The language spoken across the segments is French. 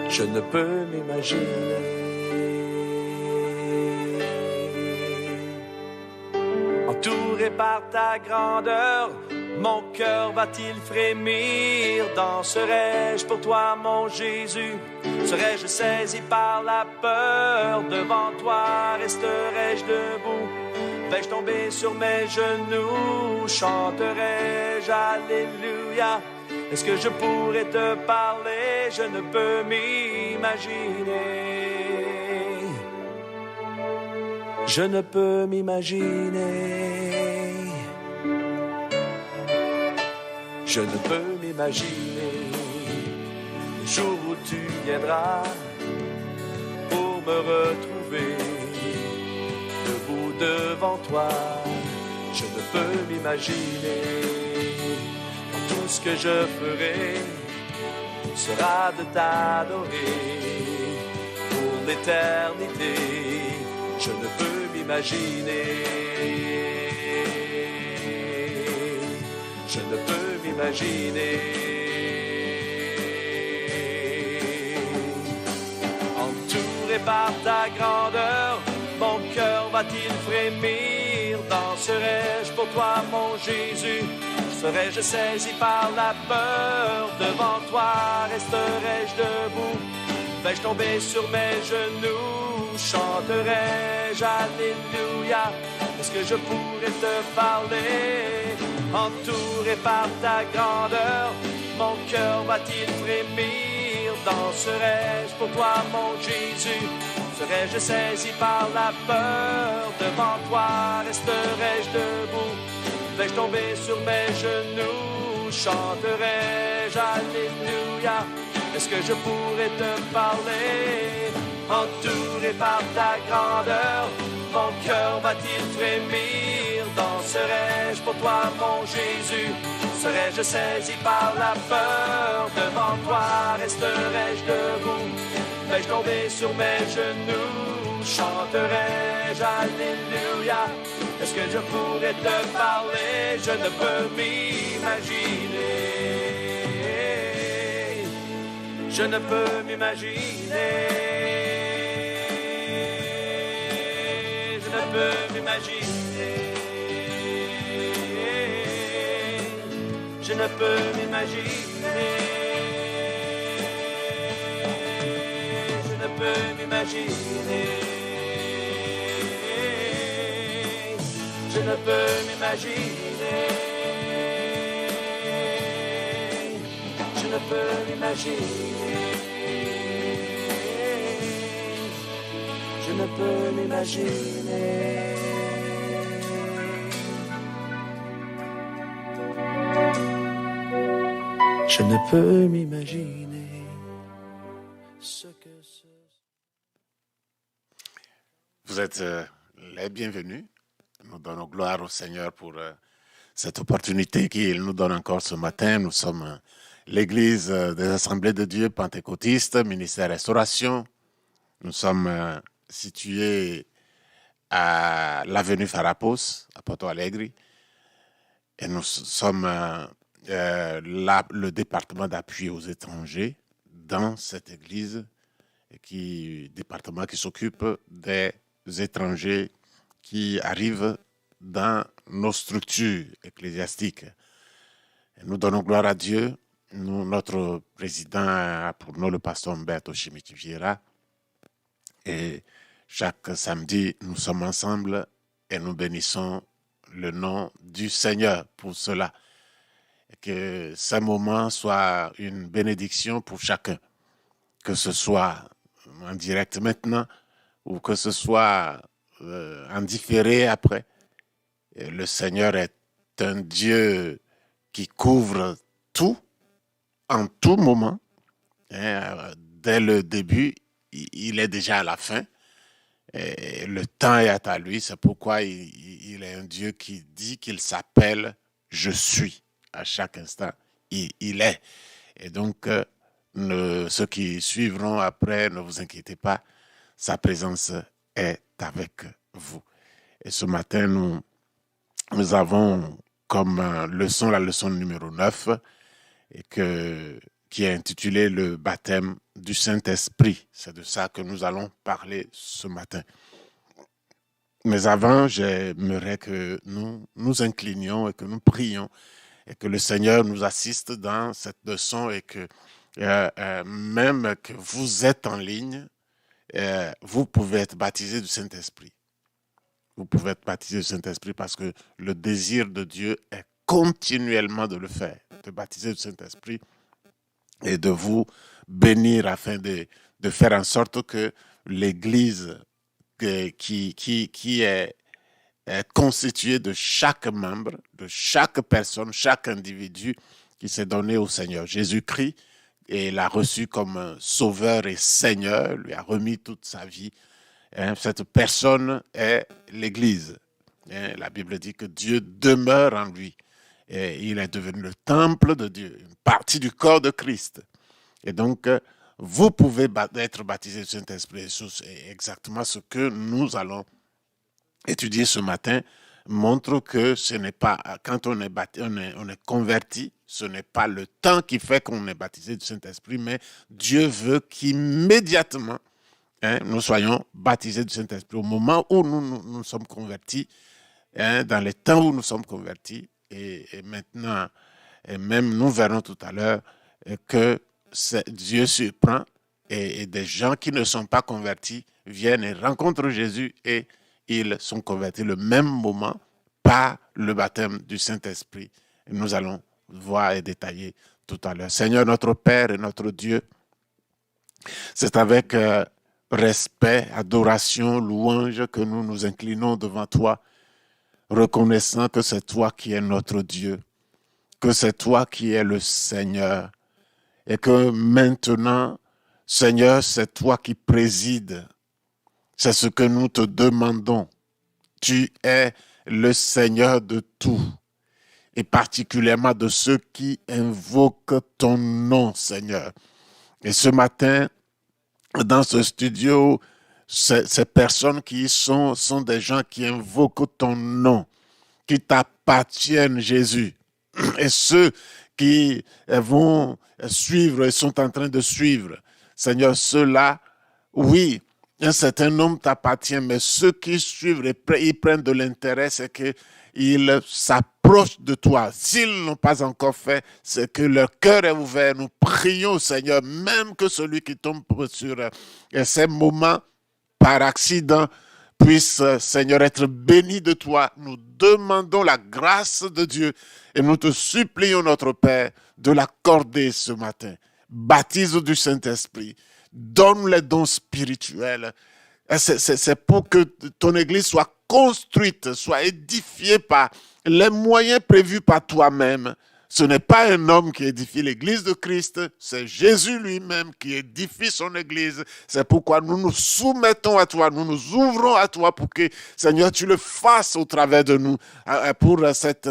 Je ne peux m'imaginer. Entouré par ta grandeur, mon cœur va-t-il frémir? Danserai-je pour toi, mon Jésus? Serais-je saisi par la peur? Devant toi resterai-je debout? Vais-je tomber sur mes genoux? Chanterai-je Alléluia? Est-ce que je pourrais te parler? Je ne peux m'imaginer. Je ne peux m'imaginer. Je ne peux m'imaginer le jour où tu viendras pour me retrouver debout devant toi. Je ne peux m'imaginer. Tout ce que je ferai sera de t'adorer pour l'éternité. Je ne peux m'imaginer. Je ne peux m'imaginer. Entouré par ta grandeur, mon cœur va-t-il frémir? Danserai-je pour toi, mon Jésus? Serais-je saisi par la peur? Devant toi resterai-je debout? Vais-je tomber sur mes genoux? Chanterai-je Alléluia? Est-ce que je pourrais te parler? Entouré par ta grandeur, mon cœur va-t-il frémir? Danserai-je pour toi, mon Jésus? Serais-je saisi par la peur? Devant toi resterai-je debout? Vais-je tomber sur mes genoux? Chanterai-je Alléluia? Est-ce que je pourrais te parler? Entouré par ta grandeur, mon cœur va-t-il frémir? Danserai-je pour toi, mon Jésus? Serais-je saisi par la peur? Devant toi resterai-je debout? Vais-je tomber sur mes genoux? Chanterai-je Alléluia? Est-ce que je pourrais te parler? Je ne peux m'imaginer. Je ne peux m'imaginer. Je ne peux m'imaginer. Je ne peux m'imaginer. Je ne peux m'imaginer. Je ne peux m'imaginer. Je ne peux m'imaginer. Je ne peux m'imaginer. Je ne peux m'imaginer ce que ce... Vous êtes les bienvenus. Nous donnons gloire au Seigneur pour cette opportunité qu'il nous donne encore ce matin. Nous sommes l'Église des Assemblées de Dieu pentecôtistes, ministère Restauration. Nous sommes situés à l'avenue Farapos, à Porto Alegre. Et nous sommes là, le département d'appui aux étrangers dans cette église, département qui s'occupe des étrangers qui arrivent dans nos structures ecclésiastiques. Et nous donnons gloire à Dieu. Notre président, pour nous, le pasteur Humberto Chimiti Vieira. Et chaque samedi, nous sommes ensemble et nous bénissons le nom du Seigneur pour cela. Et que ce moment soit une bénédiction pour chacun, que ce soit en direct maintenant ou que ce soit en différé après. Et le Seigneur est un Dieu qui couvre tout, en tout moment. Dès le début, il est déjà à la fin. Et le temps est à lui. C'est pourquoi il est un Dieu qui dit qu'il s'appelle « Je suis ». À chaque instant, il est. Et donc, ceux qui suivront après, ne vous inquiétez pas, sa présence est avec vous. Et ce matin, nous avons comme leçon la leçon numéro 9, qui est intitulée « Le baptême du Saint-Esprit. C'est de ça que nous allons parler ce matin. Mais avant, j'aimerais que nous nous inclinions et que nous prions et que le Seigneur nous assiste dans cette leçon et que même que vous êtes en ligne, vous pouvez être baptisé du Saint-Esprit. Vous pouvez être baptisé du Saint-Esprit parce que le désir de Dieu est continuellement de le faire, de baptiser du Saint-Esprit et de vous bénir afin de faire en sorte que l'Église qui est constituée de chaque membre, de chaque personne, chaque individu qui s'est donné au Seigneur. Jésus-Christ, et l'a reçu comme sauveur et Seigneur, lui a remis toute sa vie. Cette personne est l'Église. La Bible dit que Dieu demeure en lui. Et il est devenu le temple de Dieu, une partie du corps de Christ. Et donc, vous pouvez être baptisé du Saint-Esprit. C'est exactement ce que nous allons étudier ce matin. Montre que ce n'est pas, quand on est converti, ce n'est pas le temps qui fait qu'on est baptisé du Saint-Esprit, mais Dieu veut qu'immédiatement, nous soyons baptisés du Saint-Esprit. Au moment où nous sommes convertis, dans les temps où nous sommes convertis, et maintenant, et même nous verrons tout à l'heure que Dieu surprend et des gens qui ne sont pas convertis viennent et rencontrent Jésus et ils sont convertis le même moment par le baptême du Saint-Esprit. Et nous allons voir et détailler tout à l'heure. Seigneur, notre Père et notre Dieu, c'est avec respect, adoration, louange que nous nous inclinons devant toi, reconnaissant que c'est toi qui es notre Dieu, que c'est toi qui es le Seigneur, et que maintenant, Seigneur, c'est toi qui présides. C'est ce que nous te demandons. Tu es le Seigneur de tout, et particulièrement de ceux qui invoquent ton nom, Seigneur. Et ce matin, dans ce studio, ces personnes qui sont des gens qui invoquent ton nom, qui t'appartiennent, Jésus. Et ceux qui vont suivre et sont en train de suivre, Seigneur, ceux-là, oui, un certain nombre t'appartient, mais ceux qui suivent, ils prennent de l'intérêt, c'est qu'ils s'approchent de toi. S'ils n'ont pas encore fait, c'est que leur cœur est ouvert. Nous prions, Seigneur, même que celui qui tombe sur ces moments par accident puisse, Seigneur, être béni de toi. Nous demandons la grâce de Dieu et nous te supplions, notre Père, de l'accorder ce matin. Baptise du Saint-Esprit. Donne les dons spirituels. C'est pour que ton Église soit construite, soit édifiée par les moyens prévus par toi-même. Ce n'est pas un homme qui édifie l'Église de Christ, c'est Jésus lui-même qui édifie son Église. C'est pourquoi nous nous soumettons à toi, nous nous ouvrons à toi pour que, Seigneur, tu le fasses au travers de nous. Pour cette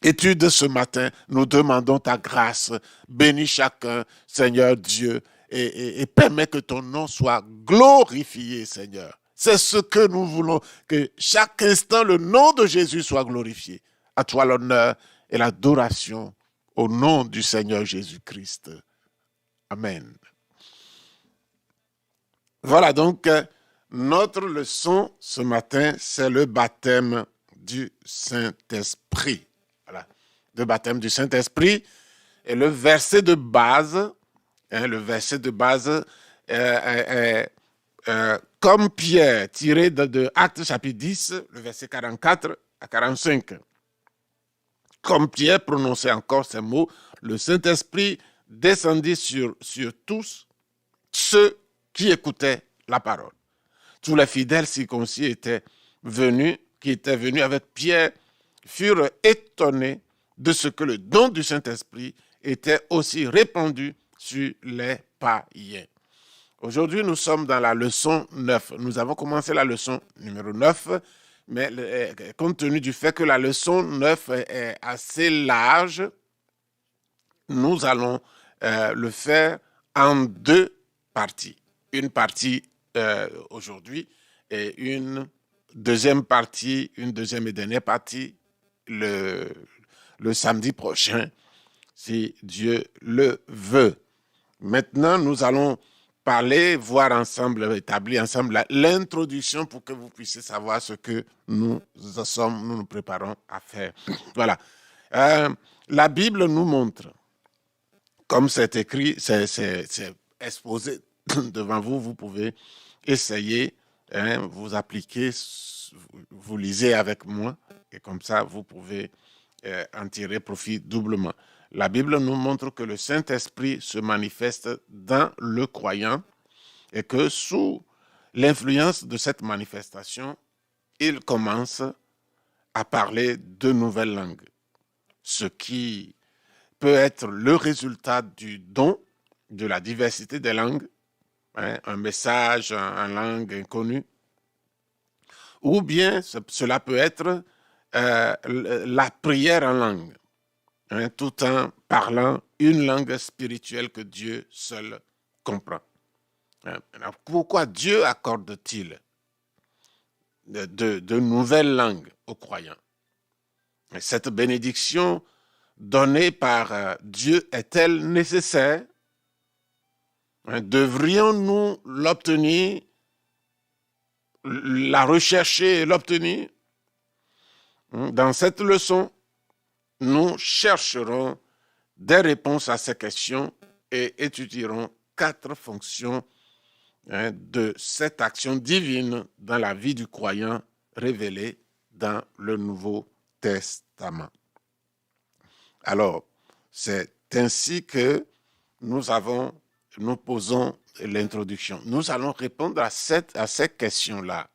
étude ce matin, nous demandons ta grâce. Bénis chacun, Seigneur Dieu, et permets que ton nom soit glorifié, Seigneur. C'est ce que nous voulons, que chaque instant, le nom de Jésus soit glorifié. À toi l'honneur et l'adoration au nom du Seigneur Jésus-Christ. Amen. Voilà donc notre leçon ce matin, c'est le baptême du Saint-Esprit. Voilà, le baptême du Saint-Esprit et le verset de base. Le verset de base comme Pierre, tiré de Actes chapitre 10, le verset 44 à 45. Comme Pierre prononçait encore ces mots, le Saint-Esprit descendit sur tous ceux qui écoutaient la parole. Tous les fidèles circoncis qui étaient venus avec Pierre furent étonnés de ce que le don du Saint-Esprit était aussi répandu sur les païens. Aujourd'hui, nous sommes dans la leçon 9. Nous avons commencé la leçon numéro 9, mais compte tenu du fait que la leçon 9 est assez large, nous allons le faire en deux parties. Une partie aujourd'hui et une deuxième et dernière partie le samedi prochain, si Dieu le veut. Maintenant, nous allons parler, voir ensemble, établir ensemble l'introduction pour que vous puissiez savoir ce que nous nous préparons à faire. Voilà. La Bible nous montre, comme c'est écrit, c'est exposé devant vous, vous pouvez essayer, vous appliquer, vous lisez avec moi, et comme ça, vous pouvez en tirer profit doublement. La Bible nous montre que le Saint-Esprit se manifeste dans le croyant et que sous l'influence de cette manifestation, il commence à parler de nouvelles langues, ce qui peut être le résultat du don de la diversité des langues, un message en langue inconnue, ou bien cela peut être la prière en langue, tout en parlant une langue spirituelle que Dieu seul comprend. Alors, pourquoi Dieu accorde-t-il de nouvelles langues aux croyants? Et cette bénédiction donnée par Dieu est-elle nécessaire? Devrions-nous l'obtenir, la rechercher et l'obtenir? Dans cette leçon, nous chercherons des réponses à ces questions et étudierons 4 fonctions de cette action divine dans la vie du croyant révélée dans le Nouveau Testament. Alors, c'est ainsi que nous posons l'introduction. Nous allons répondre à ces questions-là,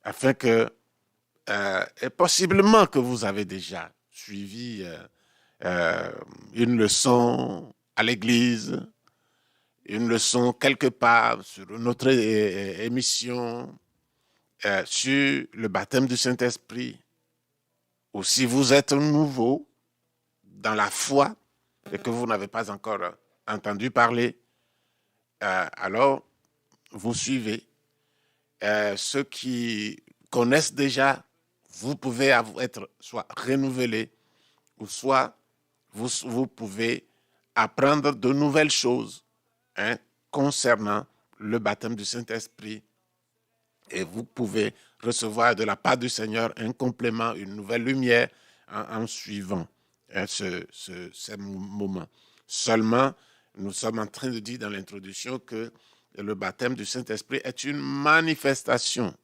afin que, et possiblement que vous avez déjà suivi une leçon à l'église, une leçon quelque part sur notre émission sur le baptême du Saint-Esprit, ou si vous êtes nouveau dans la foi et que vous n'avez pas encore entendu parler, alors vous suivez. Ceux qui connaissent déjà, vous pouvez être soit renouvelés, ou soit vous pouvez apprendre de nouvelles choses concernant le baptême du Saint-Esprit, et vous pouvez recevoir de la part du Seigneur un complément, une nouvelle lumière en suivant ce moment. Seulement, nous sommes en train de dire dans l'introduction que le baptême du Saint-Esprit est une manifestation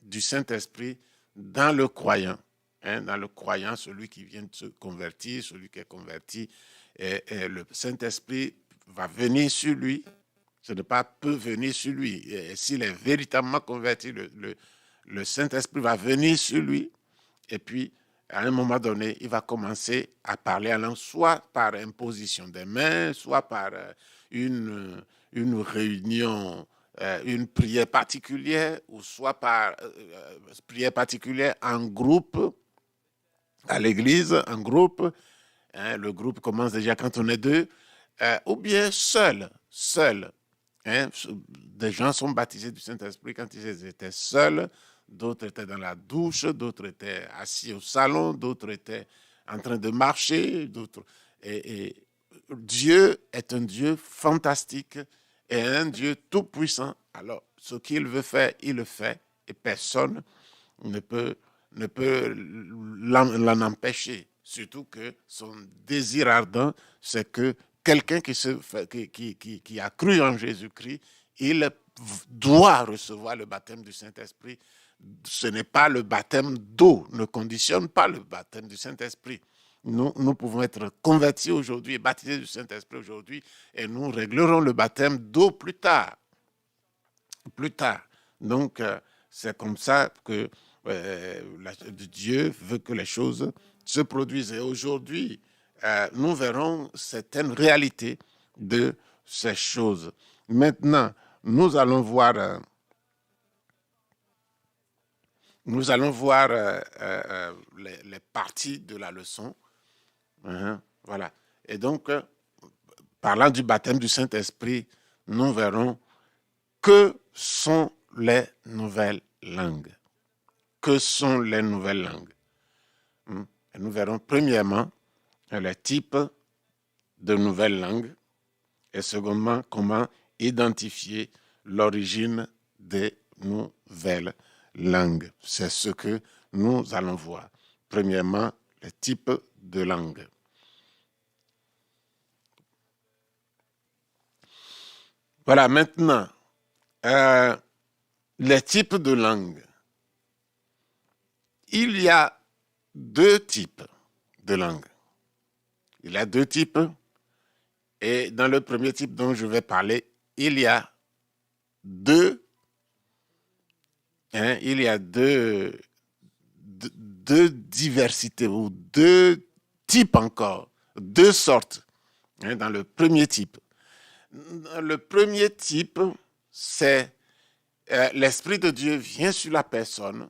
du Saint-Esprit dans le croyant. Dans le croyant, celui qui vient de se convertir, celui qui est converti, et le Saint-Esprit va venir sur lui. Ce n'est pas peut venir sur lui. Et s'il est véritablement converti, le Saint-Esprit va venir sur lui. Et puis, à un moment donné, il va commencer à parler en langue, soit par imposition des mains, soit par une réunion, une prière particulière, ou soit par prière particulière en groupe, à l'église, en groupe. Le groupe commence déjà quand on est 2, ou bien seul. Des gens sont baptisés du Saint-Esprit quand ils étaient seuls, d'autres étaient dans la douche, d'autres étaient assis au salon, d'autres étaient en train de marcher, et Dieu est un Dieu fantastique et un Dieu tout-puissant. Alors, ce qu'il veut faire, il le fait, et personne ne peut l'en empêcher. Surtout que son désir ardent, c'est que quelqu'un qui a cru en Jésus-Christ, il doit recevoir le baptême du Saint-Esprit. Ce n'est pas le baptême d'eau, ne conditionne pas le baptême du Saint-Esprit. Nous pouvons être convertis aujourd'hui et baptisés du Saint-Esprit aujourd'hui, et nous réglerons le baptême d'eau plus tard. Donc, c'est comme ça que Dieu veut que les choses se produisent. Et aujourd'hui, nous verrons certaines réalités de ces choses. Maintenant, nous allons voir les parties de la leçon. Voilà. Et donc, parlant du baptême du Saint-Esprit, nous verrons que sont les nouvelles langues. Que sont les nouvelles langues? Et nous verrons premièrement les types de nouvelles langues Et secondement, comment identifier l'origine des nouvelles langues. C'est ce que nous allons voir. Premièrement, les types de langues. Voilà, maintenant, les types de langues. Il y a deux types de langues. Il y a deux types. Et dans le premier type dont je vais parler, il y a deux diversités ou deux types encore, deux sortes dans le premier type. Le premier type, c'est l'Esprit de Dieu vient sur la personne,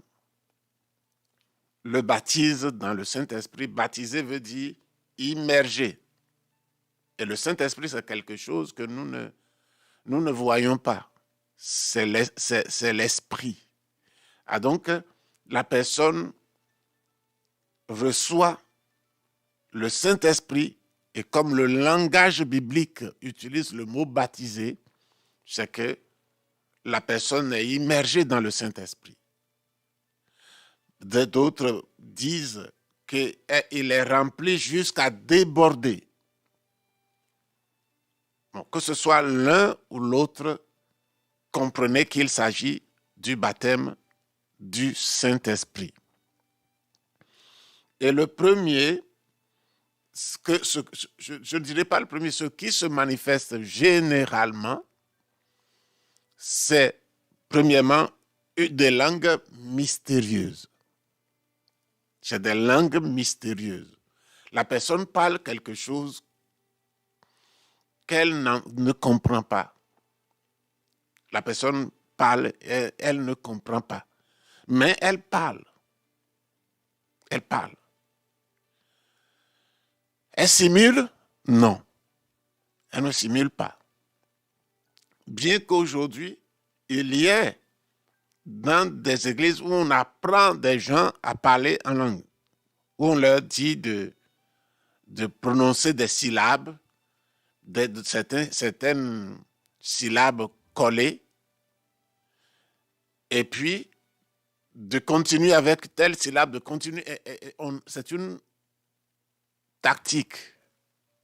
le baptise dans le Saint-Esprit. Baptiser veut dire immerger. Et le Saint-Esprit, c'est quelque chose que nous ne voyons pas. C'est l'Esprit. Ah, donc, la personne reçoit le Saint-Esprit et comme le langage biblique utilise le mot baptiser, c'est que la personne est immergée dans le Saint-Esprit. D'autres disent qu'il est rempli jusqu'à déborder. Bon, que ce soit l'un ou l'autre, comprenez qu'il s'agit du baptême du Saint-Esprit. Et le premier, je ne dirais pas le premier, ce qui se manifeste généralement, c'est premièrement des langues mystérieuses. C'est des langues mystérieuses. La personne parle quelque chose qu'elle ne comprend pas. La personne parle, elle ne comprend pas. Mais elle parle. Elle parle. Elle simule? Non. Elle ne simule pas. Bien qu'aujourd'hui, il y ait dans des églises où on apprend des gens à parler en langue, où on leur dit de prononcer des syllabes, certaines syllabes collées, et puis de continuer avec telle syllabe, de continuer. C'est une tactique,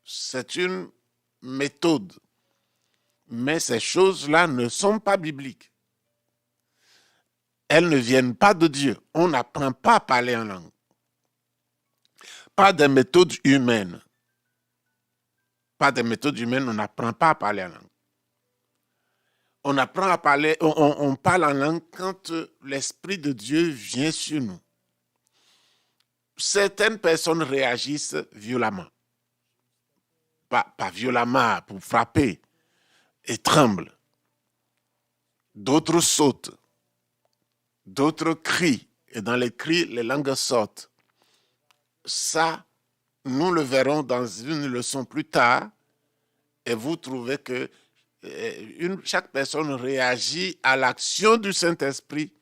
c'est une méthode. Mais ces choses-là ne sont pas bibliques. Elles ne viennent pas de Dieu. On n'apprend pas à parler en langue. Pas des méthodes humaines. Pas des méthodes humaines, on n'apprend pas à parler en langue. On apprend à parler, on parle en langue quand l'Esprit de Dieu vient sur nous. Certaines personnes réagissent violemment. Pas violemment pour frapper, et tremblent. D'autres sautent. D'autres crient. Et dans les cris, les langues sortent. Ça, nous le verrons dans une leçon plus tard. Et vous trouvez que chaque personne réagit à l'action du Saint-Esprit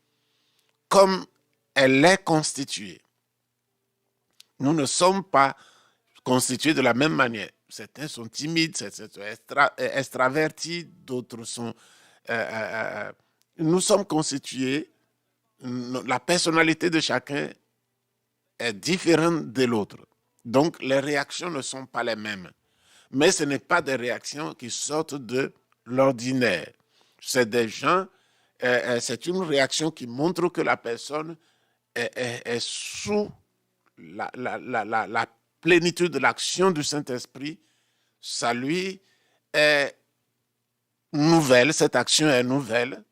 comme elle est constituée. Nous ne sommes pas constitués de la même manière. Certains sont timides, certains sont extravertis, d'autres sont... nous sommes constitués, la personnalité de chacun est différente de l'autre. Donc, les réactions ne sont pas les mêmes. Mais ce n'est pas des réactions qui sortent de l'ordinaire. C'est des gens, c'est une réaction qui montre que la personne est sous la plénitude de l'action du Saint-Esprit. Ça lui est nouvelle, cette action est nouvelle.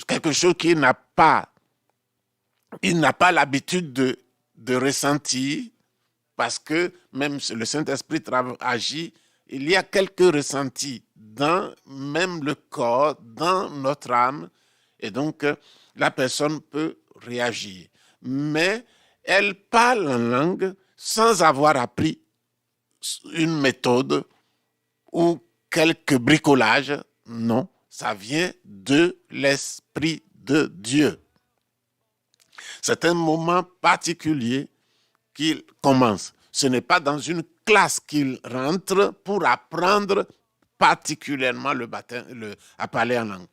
Quelque chose qu'il n'a pas, il n'a pas l'habitude de ressentir, parce que même le Saint-Esprit agit, il y a quelques ressentis dans même le corps, dans notre âme, et donc la personne peut réagir. Mais elle parle en langue sans avoir appris une méthode ou quelques bricolages. Non, ça vient de l'Esprit de Dieu. C'est un moment particulier qu'il commence. Ce n'est pas dans une classe qu'il rentre pour apprendre particulièrement le baptême, à parler en langue.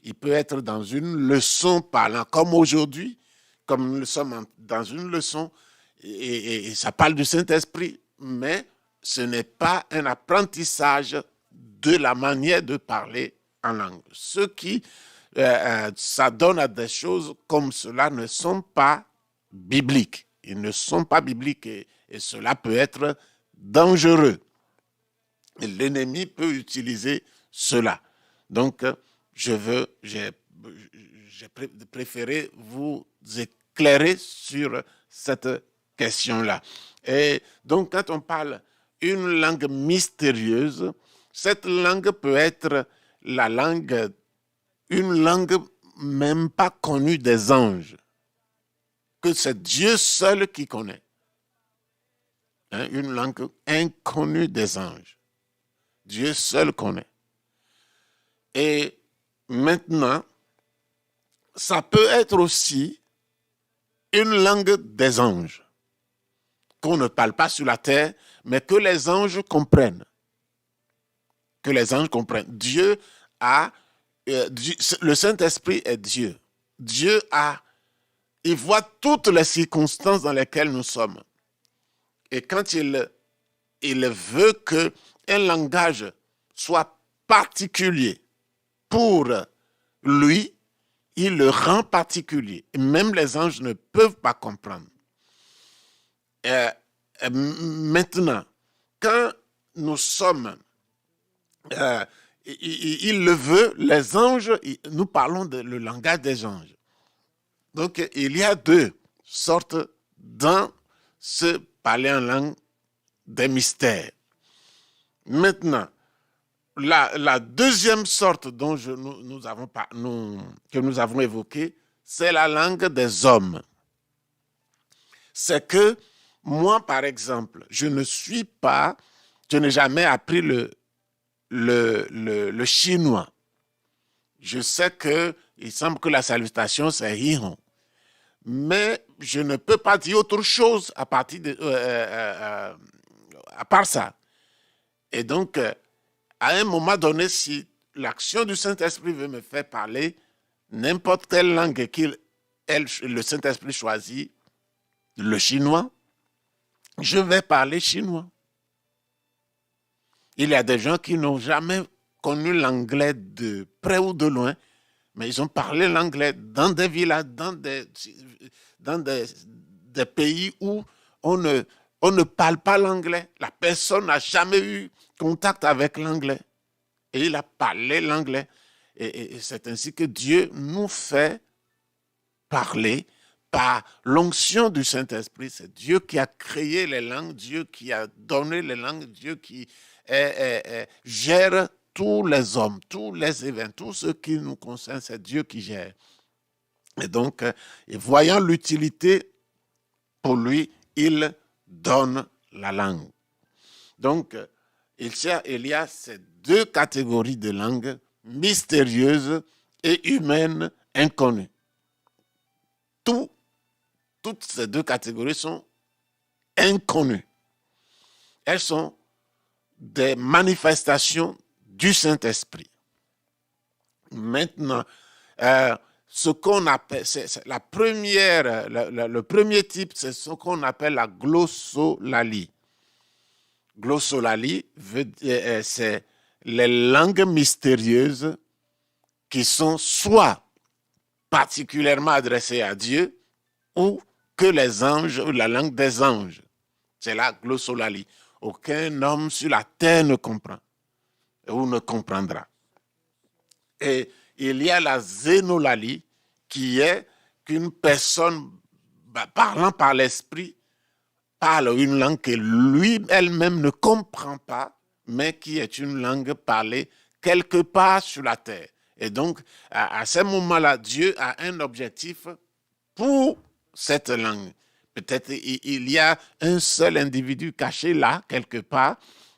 Il peut être dans une leçon parlant, comme aujourd'hui, comme nous sommes dans une leçon, et ça parle du Saint-Esprit, mais ce n'est pas un apprentissage de la manière de parler en langue. Ceux qui s'adonnent à des choses comme cela ne sont pas bibliques. Ils ne sont pas bibliques et cela peut être dangereux. Et l'ennemi peut utiliser cela. Donc, j'ai préféré vous éclairer sur cette question-là. Et donc, quand on parle une langue mystérieuse, cette langue peut être une langue même pas connue des anges, que c'est Dieu seul qui connaît. Une langue inconnue des anges. Dieu seul connaît. Et maintenant, ça peut être aussi une langue des anges, qu'on ne parle pas sur la terre, mais que les anges comprennent. Que les anges comprennent. Dieu a, le Saint-Esprit est Dieu. Dieu il voit toutes les circonstances dans lesquelles nous sommes. Et quand il veut qu'un langage soit particulier pour lui, il le rend particulier. Même les anges ne peuvent pas comprendre. Maintenant, quand nous sommes, il le veut, les anges, nous parlons le langage des anges. Donc, il y a deux sortes dans ce parler en langue des mystères. Maintenant, la deuxième sorte dont que nous avons évoquée, c'est la langue des hommes. C'est que moi, par exemple, je n'ai jamais appris le chinois. Je sais il semble que la salutation, c'est Hihon. Mais je ne peux pas dire autre chose à part ça. Et donc, à un moment donné, si l'action du Saint-Esprit veut me faire parler n'importe quelle langue le Saint-Esprit choisit, le chinois, je vais parler chinois. Il y a des gens qui n'ont jamais connu l'anglais de près ou de loin, mais ils ont parlé l'anglais dans des villages, dans des pays où on ne parle pas l'anglais. La personne n'a jamais eu contact avec l'anglais. Et il a parlé l'anglais. Et c'est ainsi que Dieu nous fait parler par l'onction du Saint-Esprit. C'est Dieu qui a créé les langues, Dieu qui a donné les langues, Dieu qui gère tous les hommes, tous les événements, tout ce qui nous concerne, c'est Dieu qui gère. Et donc, voyant l'utilité, pour lui, il donne la langue. Donc, il y a ces deux catégories de langues, mystérieuses et humaines inconnues. Toutes ces deux catégories sont inconnues. Elles sont des manifestations du Saint-Esprit. Maintenant, ce qu'on appelle, le premier type, c'est ce qu'on appelle la glossolalie. Glossolalie, c'est les langues mystérieuses qui sont soit particulièrement adressées à Dieu ou que les anges, ou la langue des anges. C'est la glossolalie. Aucun homme sur la terre ne comprend ou ne comprendra. Et il y a la zénolalie qui est qu'une personne parlant par l'esprit parle une langue que elle-même ne comprend pas, mais qui est une langue parlée quelque part sur la terre. Et donc, à ce moment-là, Dieu a un objectif pour cette langue. Peut-être il y a un seul individu caché là, quelque part,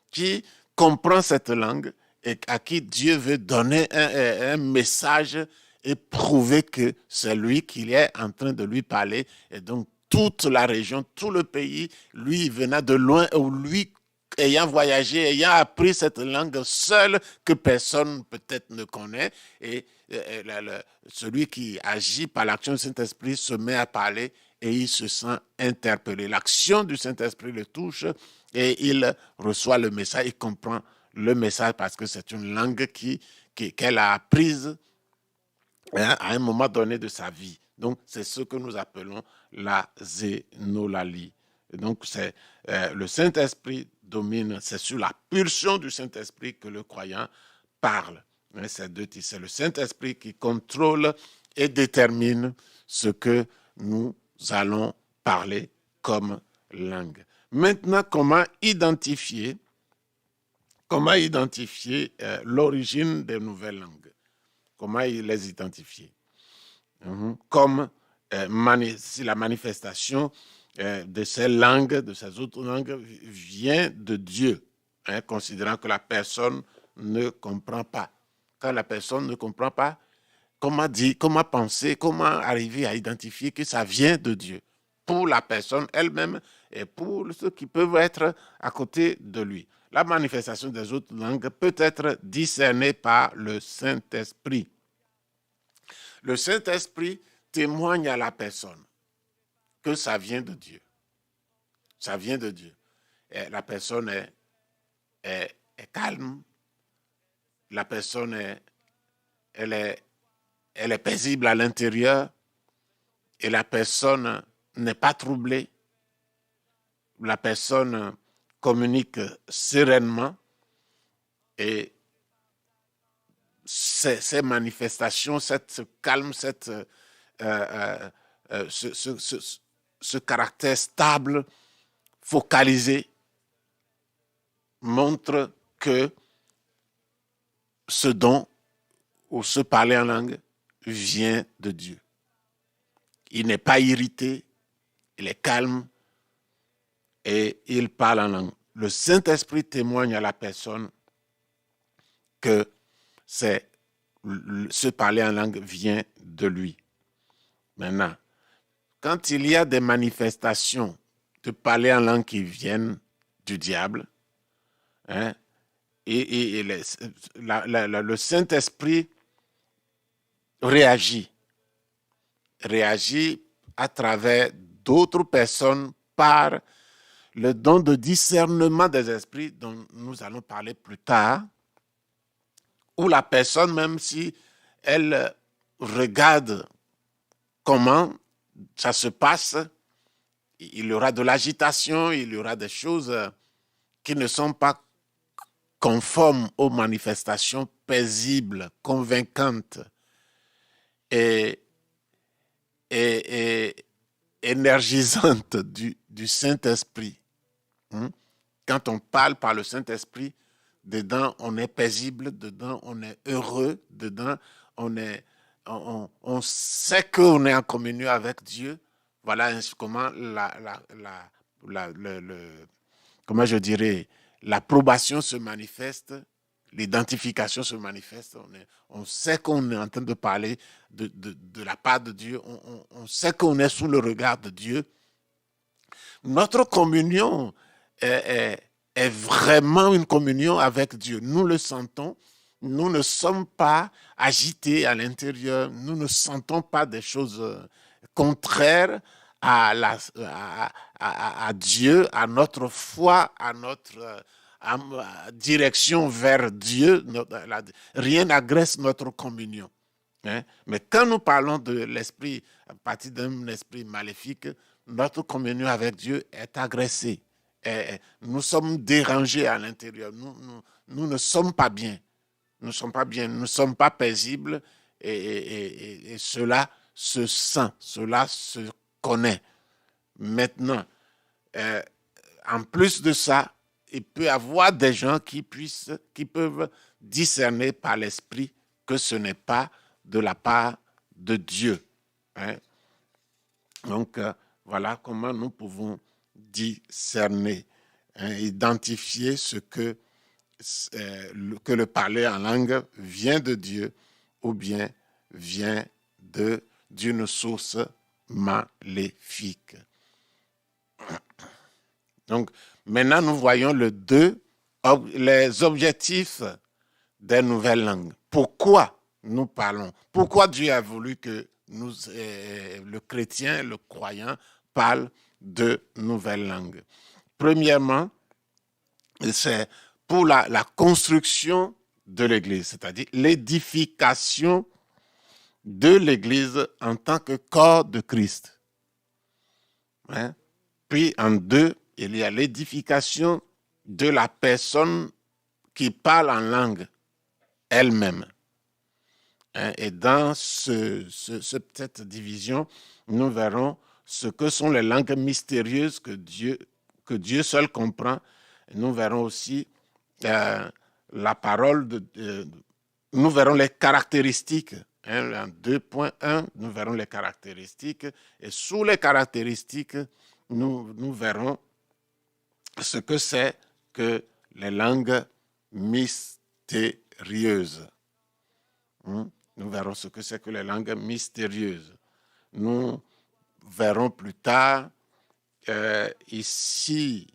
qui comprend cette langue et à qui Dieu veut donner un message et prouver que c'est lui qui est en train de lui parler. Et donc, toute la région, tout le pays, lui venant de loin ou lui ayant voyagé, ayant appris cette langue seule que personne peut-être ne connaît, et celui qui agit par l'action du Saint-Esprit se met à parler et il se sent interpellé. L'action du Saint-Esprit le touche et il reçoit le message, il comprend le message parce que c'est une langue qu'elle a apprise à un moment donné de sa vie. Donc, c'est ce que nous appelons la zénolalie. Donc, c'est le Saint-Esprit domine, c'est sur la pulsion du Saint-Esprit que le croyant parle. C'est le Saint-Esprit qui contrôle et détermine ce que nous allons parler comme langue. Maintenant, comment identifier l'origine des nouvelles langues? Comment les identifier? Comme si la manifestation de ces langues, de ces autres langues, vient de Dieu, considérant que la personne ne comprend pas. Quand la personne ne comprend pas, comment penser, comment arriver à identifier que ça vient de Dieu pour la personne elle-même et pour ceux qui peuvent être à côté de lui. La manifestation des autres langues peut être discernée par le Saint-Esprit. Le Saint-Esprit témoigne à la personne que ça vient de Dieu. Ça vient de Dieu. Et la personne est calme. La personne elle est paisible à l'intérieur. Et la personne n'est pas troublée. La personne communique sereinement. Et ces manifestations, ce calme, ce caractère stable, focalisé, montre que ce don ou ce parler en langue vient de Dieu. Il n'est pas irrité, il est calme et il parle en langue. Le Saint-Esprit témoigne à la personne que ce parler en langue vient de lui. Maintenant, quand il y a des manifestations de parler en langue qui viennent du diable, le Saint-Esprit réagit à travers d'autres personnes par le don de discernement des esprits dont nous allons parler plus tard, où la personne, même si elle regarde comment ça se passe, il y aura de l'agitation, il y aura des choses qui ne sont pas conformes aux manifestations paisibles, convaincantes et énergisantes du Saint-Esprit. Quand on parle par le Saint-Esprit, dedans on est paisible, dedans on est heureux, dedans on sait qu'on est en communion avec Dieu. Voilà comment comment je dirais, l'approbation se manifeste, l'identification se manifeste. On sait qu'on est en train de parler de la part de Dieu. On sait qu'on est sous le regard de Dieu. Notre communion est vraiment une communion avec Dieu. Nous le sentons. Nous ne sommes pas agités à l'intérieur. Nous ne sentons pas des choses contraires à Dieu, à notre foi, à notre direction vers Dieu. Rien n'agresse notre communion. Mais quand nous parlons de l'esprit, à partir d'un esprit maléfique, notre communion avec Dieu est agressée. Nous sommes dérangés à l'intérieur. Nous ne sommes pas bien. Nous ne sommes pas bien. Nous ne sommes pas paisibles. Et cela se sent. Cela se connaît. Maintenant, en plus de ça, il peut y avoir des gens qui peuvent discerner par l'esprit que ce n'est pas de la part de Dieu. Donc, voilà comment nous pouvons discerner, identifier ce que le parler en langue vient de Dieu ou bien vient d'une source maléfique. Donc, maintenant, nous voyons les objectifs des nouvelles langues. Pourquoi nous parlons? Pourquoi Dieu a voulu que le chrétien, le croyant, parle de nouvelles langues? Premièrement, c'est pour la construction de l'Église, c'est-à-dire l'édification de l'Église en tant que corps de Christ. Hein? Puis en deux, il y a l'édification de la personne qui parle en langue elle-même. Hein? Et dans cette division, nous verrons ce que sont les langues mystérieuses que Dieu seul comprend. Et nous verrons aussi la parole nous verrons les caractéristiques. Hein, en 2.1, nous verrons les caractéristiques. Et sous les caractéristiques, nous verrons ce que c'est que les langues mystérieuses. Nous verrons ce que c'est que les langues mystérieuses. Nous verrons plus tard ici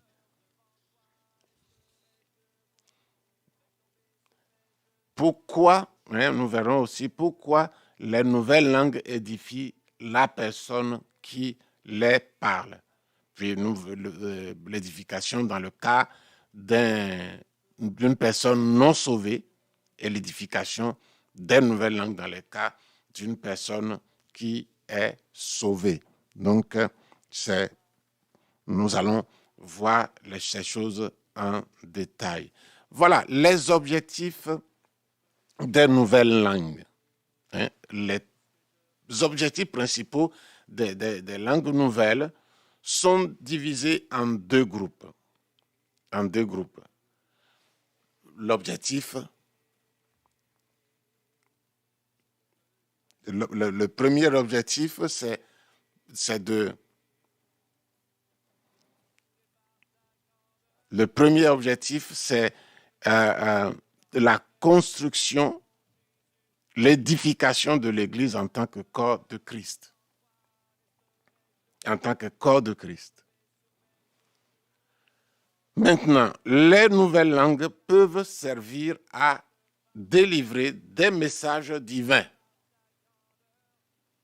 pourquoi, nous verrons aussi pourquoi les nouvelles langues édifient la personne qui les parle. Puis l'édification dans le cas d'une personne non sauvée et l'édification des nouvelles langues dans le cas d'une personne qui est sauvée. Donc, nous allons voir ces choses en détail. Voilà les objectifs des nouvelles langues. Hein, les objectifs principaux des langues nouvelles sont divisés en deux groupes. L'objectif, le premier objectif, c'est de... Le premier objectif, c'est la construction, l'édification de l'Église en tant que corps de Christ. En tant que corps de Christ. Maintenant, les nouvelles langues peuvent servir à délivrer des messages divins.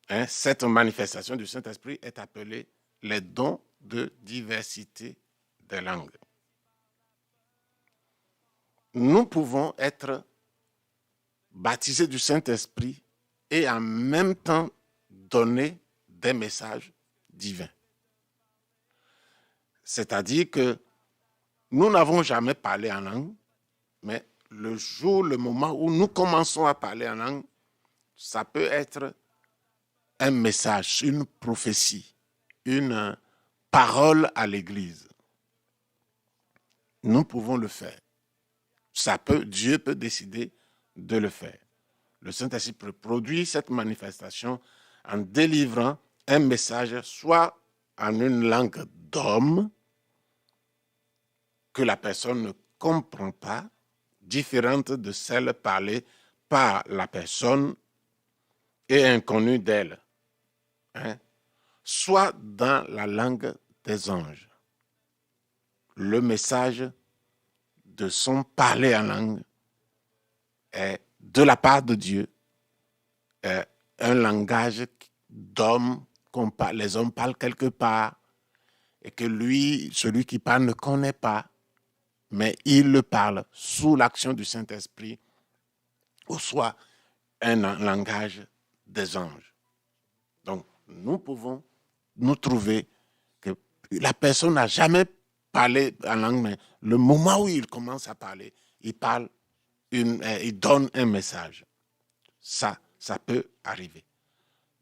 Hein, cette manifestation du Saint-Esprit est appelée les dons de diversité des langues. Nous pouvons être baptisés du Saint-Esprit et en même temps donner des messages divins. C'est-à-dire que nous n'avons jamais parlé en langue, mais le moment où nous commençons à parler en langue, ça peut être un message, une prophétie, une parole à l'Église. Nous pouvons le faire. Dieu peut décider de le faire. Le Saint-Esprit produit cette manifestation en délivrant un message soit en une langue d'homme que la personne ne comprend pas, différente de celle parlée par la personne et inconnue d'elle, hein? Soit dans la langue des anges. Le message de son parler en langue est de la part de Dieu, est un langage d'homme, les hommes parlent quelque part, et que celui qui parle ne connaît pas, mais il le parle sous l'action du Saint-Esprit, ou soit un langage des anges. Donc, nous pouvons nous trouver que la personne n'a jamais parlé en langue, mais le moment où il commence à parler, il donne un message. Ça peut arriver.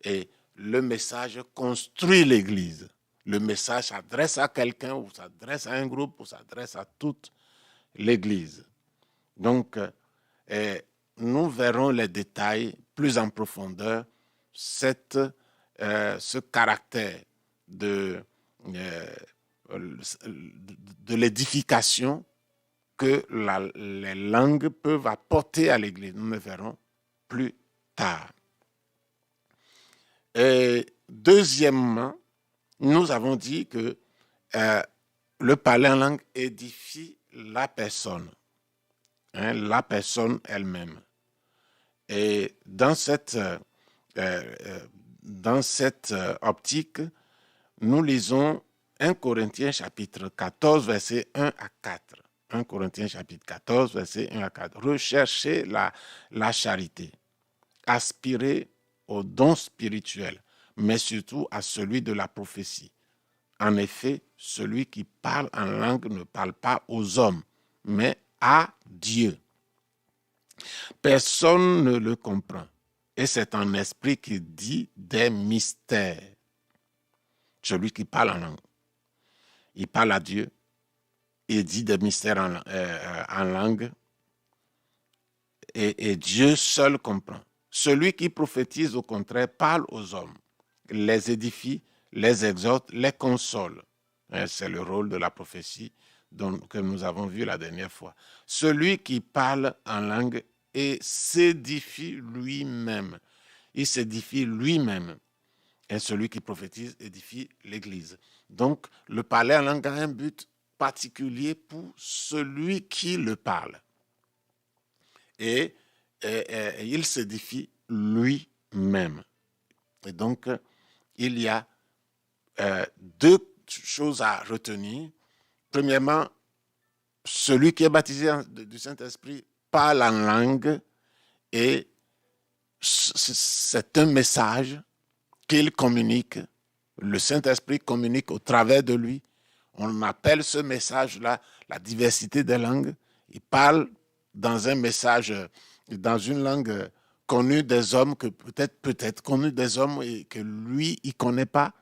Et le message construit l'Église. Le message s'adresse à quelqu'un, ou s'adresse à un groupe, ou s'adresse à toute l'Église. Donc, nous verrons les détails plus en profondeur, ce caractère de l'édification que les langues peuvent apporter à l'Église. Nous le verrons plus tard. Et deuxièmement, nous avons dit que le parler en langue édifie la personne elle-même. Et dans cette optique, nous lisons 1 Corinthiens chapitre 14, versets 1 à 4. 1 Corinthiens chapitre 14, versets 1 à 4. Recherchez la charité, aspirez aux dons spirituels, mais surtout à celui de la prophétie. En effet, celui qui parle en langue ne parle pas aux hommes, mais à Dieu. Personne ne le comprend. Et c'est un esprit qui dit des mystères. Celui qui parle en langue. Il parle à Dieu. Il dit des mystères en langue. Et Dieu seul comprend. Celui qui prophétise, au contraire, parle aux hommes, les édifie, les exhorte, les console. C'est le rôle de la prophétie que nous avons vu la dernière fois. Celui qui parle en langue et s'édifie lui-même. Il s'édifie lui-même. Et celui qui prophétise édifie l'Église. Donc, le parler en langue a un but particulier pour celui qui le parle. Et il s'édifie lui-même. Et donc, il y a deux choses à retenir. Premièrement, celui qui est baptisé du Saint-Esprit parle en langue et c'est un message qu'il communique. Le Saint-Esprit communique au travers de lui. On appelle ce message-là la diversité des langues. Il parle dans un message, dans une langue connue des hommes, que peut-être connue des hommes et que lui, il ne connaît pas.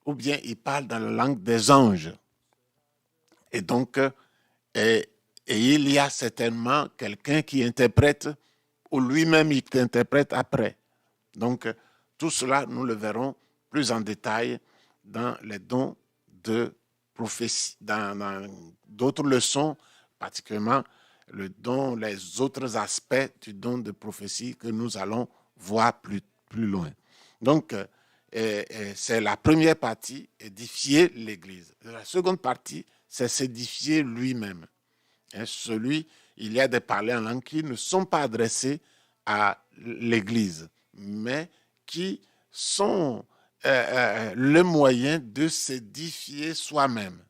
Ou bien il parle dans la langue des anges. Et donc, et il y a certainement quelqu'un qui interprète, ou lui-même il interprète après. Donc, tout cela, nous le verrons plus en détail dans les dons de prophétie, dans d'autres leçons, particulièrement les autres aspects du don de prophétie que nous allons voir plus loin. Donc, c'est la première partie, édifier l'Église. La seconde partie, c'est s'édifier lui-même. Il y a des parlers en langue qui ne sont pas adressés à l'Église, mais qui sont le moyen de s'édifier soi-même.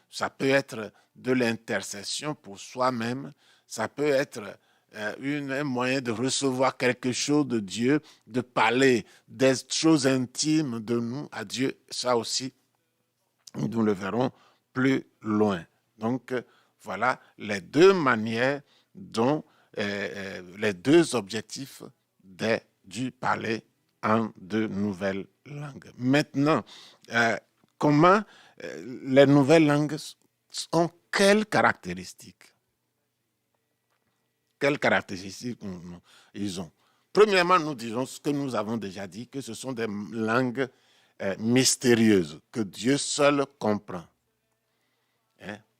Ça peut être de l'intercession pour soi-même, ça peut être un moyen de recevoir quelque chose de Dieu, de parler des choses intimes de nous à Dieu. Ça aussi, nous le verrons plus loin. Donc, voilà les deux manières dont les deux objectifs du parler en de nouvelles langues. Maintenant, comment les nouvelles langues ont quelles caractéristiques? Quelles caractéristiques ils ont? Premièrement, nous disons ce que nous avons déjà dit, que ce sont des langues mystérieuses, que Dieu seul comprend.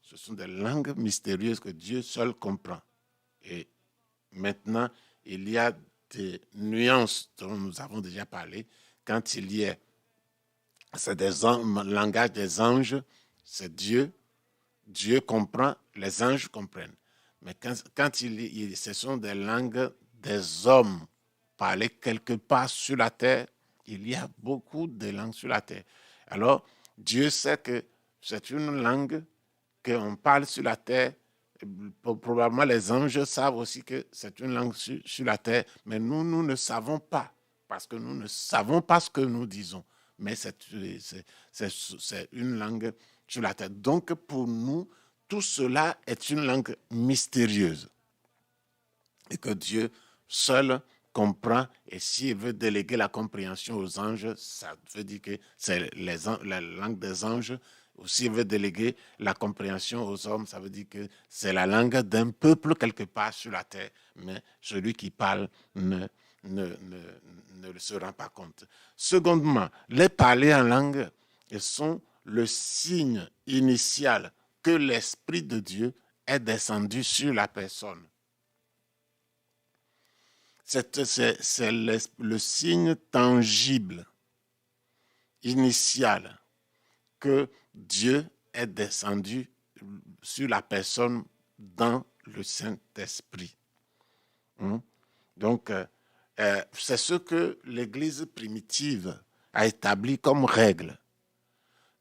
Ce sont des langues mystérieuses que Dieu seul comprend. Et maintenant, il y a des nuances dont nous avons déjà parlé. Quand il y a, c'est langage des anges, c'est Dieu. Dieu comprend, les anges comprennent. Mais quand ce sont des langues des hommes parlées quelque part sur la terre, il y a beaucoup de langues sur la terre. Alors, Dieu sait que c'est une langue qu'on parle sur la terre. Probablement les anges savent aussi que c'est une langue sur la terre, mais nous ne savons pas, parce que nous ne savons pas ce que nous disons. Mais c'est une langue sur la terre. Donc pour nous, tout cela est une langue mystérieuse. Et que Dieu seul comprend, et s'il veut déléguer la compréhension aux anges, ça veut dire que c'est la langue des anges. Ou s'il veut déléguer la compréhension aux hommes, ça veut dire que c'est la langue d'un peuple quelque part sur la terre. Mais celui qui parle ne se rend pas compte. Secondement, les parler en langue sont le signe initial que l'Esprit de Dieu est descendu sur la personne. C'est le signe tangible, initial, que Dieu est descendu sur la personne dans le Saint-Esprit. Donc, c'est ce que l'Église primitive a établi comme règle.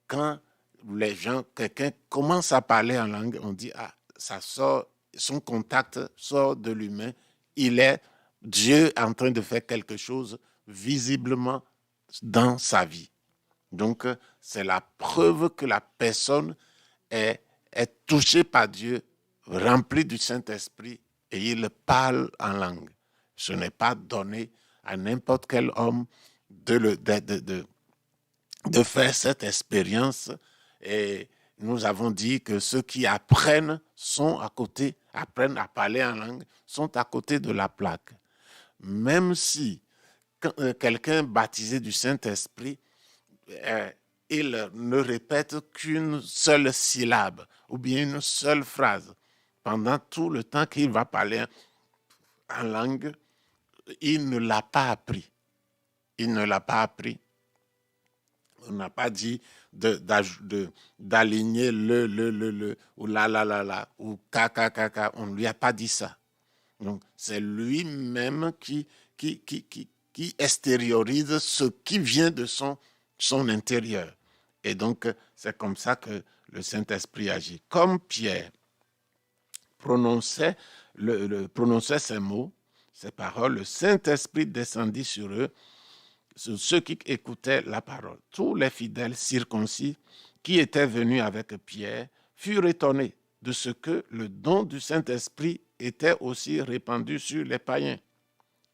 Quand quelqu'un commence à parler en langue, on dit, ça sort, son contact sort de l'humain, Dieu est en train de faire quelque chose visiblement dans sa vie. Donc, c'est la preuve que la personne est touchée par Dieu, remplie du Saint-Esprit, et il parle en langue. Ce n'est pas donné à n'importe quel homme de faire cette expérience. Et nous avons dit que ceux qui apprennent à parler en langue, sont à côté de la plaque. Même si quelqu'un baptisé du Saint-Esprit, il ne répète qu'une seule syllabe ou bien une seule phrase pendant tout le temps qu'il va parler en langue, il ne l'a pas appris. Il ne l'a pas appris. On n'a pas dit d'aligner le ou la ou ka. On ne lui a pas dit ça. Donc, c'est lui-même qui extériorise ce qui vient de son intérieur. Et donc, c'est comme ça que le Saint-Esprit agit. Comme Pierre prononçait ces mots, ces paroles, le Saint-Esprit descendit sur eux, sur ceux qui écoutaient la parole. Tous les fidèles circoncis qui étaient venus avec Pierre furent étonnés de ce que le don du Saint-Esprit était aussi répandu sur les païens,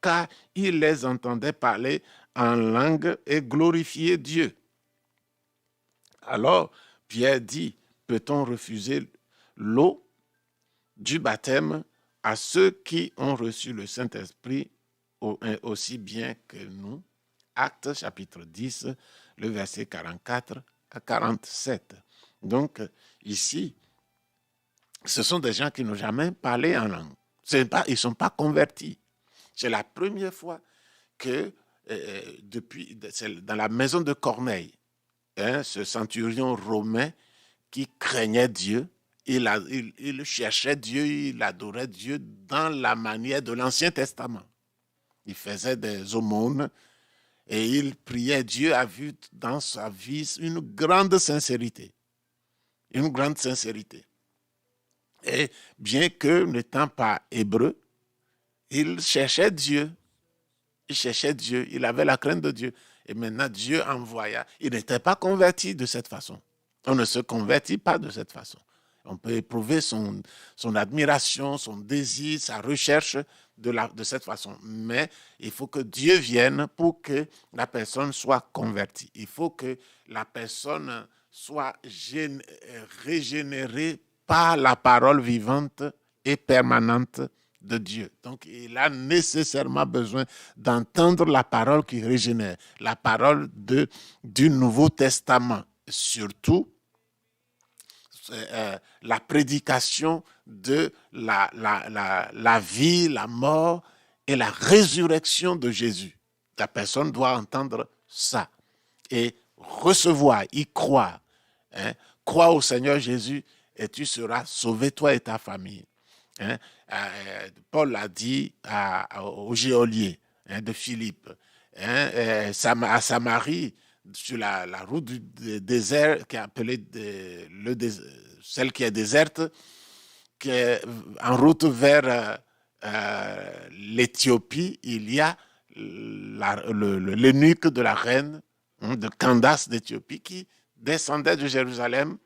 car ils les entendaient parler en langue et glorifier Dieu. Alors Pierre dit, peut-on refuser l'eau du baptême à ceux qui ont reçu le Saint-Esprit aussi bien que nous? Actes chapitre 10, le verset 44 à 47. Donc ici, ce sont des gens qui n'ont jamais parlé en langue. Ils ne sont pas convertis. C'est la première fois que, dans la maison de Corneille, ce centurion romain qui craignait Dieu, il cherchait Dieu, il adorait Dieu dans la manière de l'Ancien Testament. Il faisait des aumônes et il priait. Dieu a vu dans sa vie une grande sincérité. Une grande sincérité. Et bien que n'étant pas hébreu, il cherchait Dieu. Il avait la crainte de Dieu. Et maintenant, Dieu envoya. Il n'était pas converti de cette façon. On ne se convertit pas de cette façon. On peut éprouver son admiration, son désir, sa recherche de cette façon. Mais il faut que Dieu vienne pour que la personne soit convertie. Il faut que la personne soit régénérée par la parole vivante et permanente de Dieu. Donc, il a nécessairement besoin d'entendre la parole qui régénère, la parole du Nouveau Testament. Surtout, la prédication de la vie, la mort et la résurrection de Jésus. La personne doit entendre ça et recevoir, y croire. Crois au Seigneur Jésus et tu seras sauvé, toi et ta famille. Paul a dit au geôlier de Philippe, à Samarie, sur la route du désert, qui est appelée celle qui est déserte, qui est en route vers l'Éthiopie, il y a l'eunuque de la reine de Candace d'Éthiopie qui descendait de Jérusalem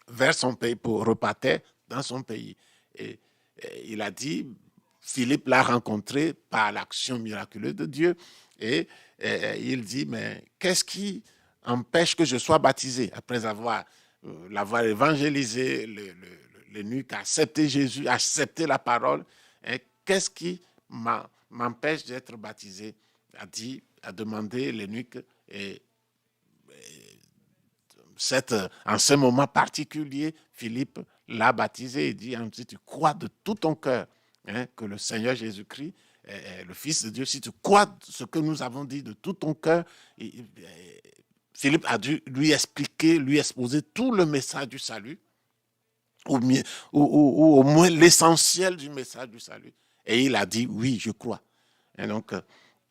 vers son pays pour repartir dans son pays. Et il a dit, Philippe l'a rencontré par l'action miraculeuse de Dieu et il dit, mais qu'est-ce qui empêche que je sois baptisé? Après l'avoir évangélisé, l'eunuque a accepté Jésus, a accepté la parole. Qu'est-ce qui m'empêche d'être baptisé? A demandé l'eunuque et en ce moment particulier, Philippe l'a baptisé et dit, si tu crois de tout ton cœur que le Seigneur Jésus-Christ est le Fils de Dieu, si tu crois ce que nous avons dit de tout ton cœur, Philippe a dû lui expliquer, lui exposer tout le message du salut, ou au moins l'essentiel du message du salut. Et il a dit, oui, je crois. Et donc,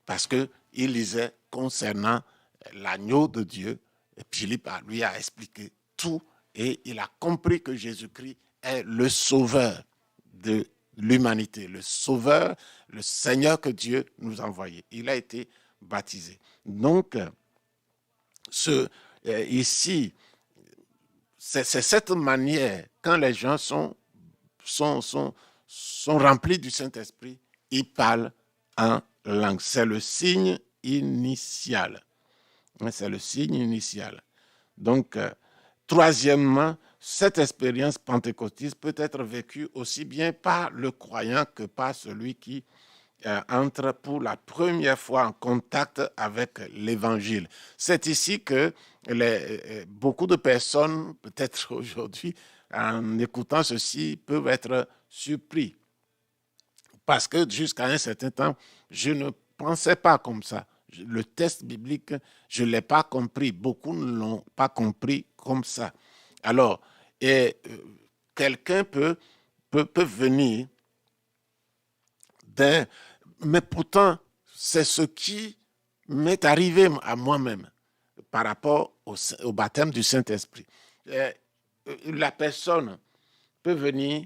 parce qu'il lisait concernant l'agneau de Dieu, et Philippe lui a expliqué tout, et il a compris que Jésus-Christ est le sauveur de l'humanité, le sauveur, le Seigneur que Dieu nous a envoyé. Il a été baptisé. Donc, ici, c'est cette manière, quand les gens sont remplis du Saint-Esprit, ils parlent en langue. C'est le signe initial. C'est le signe initial. Donc, troisièmement, cette expérience pentecôtiste peut être vécue aussi bien par le croyant que par celui qui entre pour la première fois en contact avec l'Évangile. C'est ici que beaucoup de personnes, peut-être aujourd'hui, en écoutant ceci, peuvent être surpris. Parce que jusqu'à un certain temps, je ne pensais pas comme ça. Le texte biblique, je ne l'ai pas compris. Beaucoup ne l'ont pas compris comme ça. Alors, quelqu'un peut venir mais pourtant, c'est ce qui m'est arrivé à moi-même par rapport au baptême du Saint-Esprit. La personne peut venir,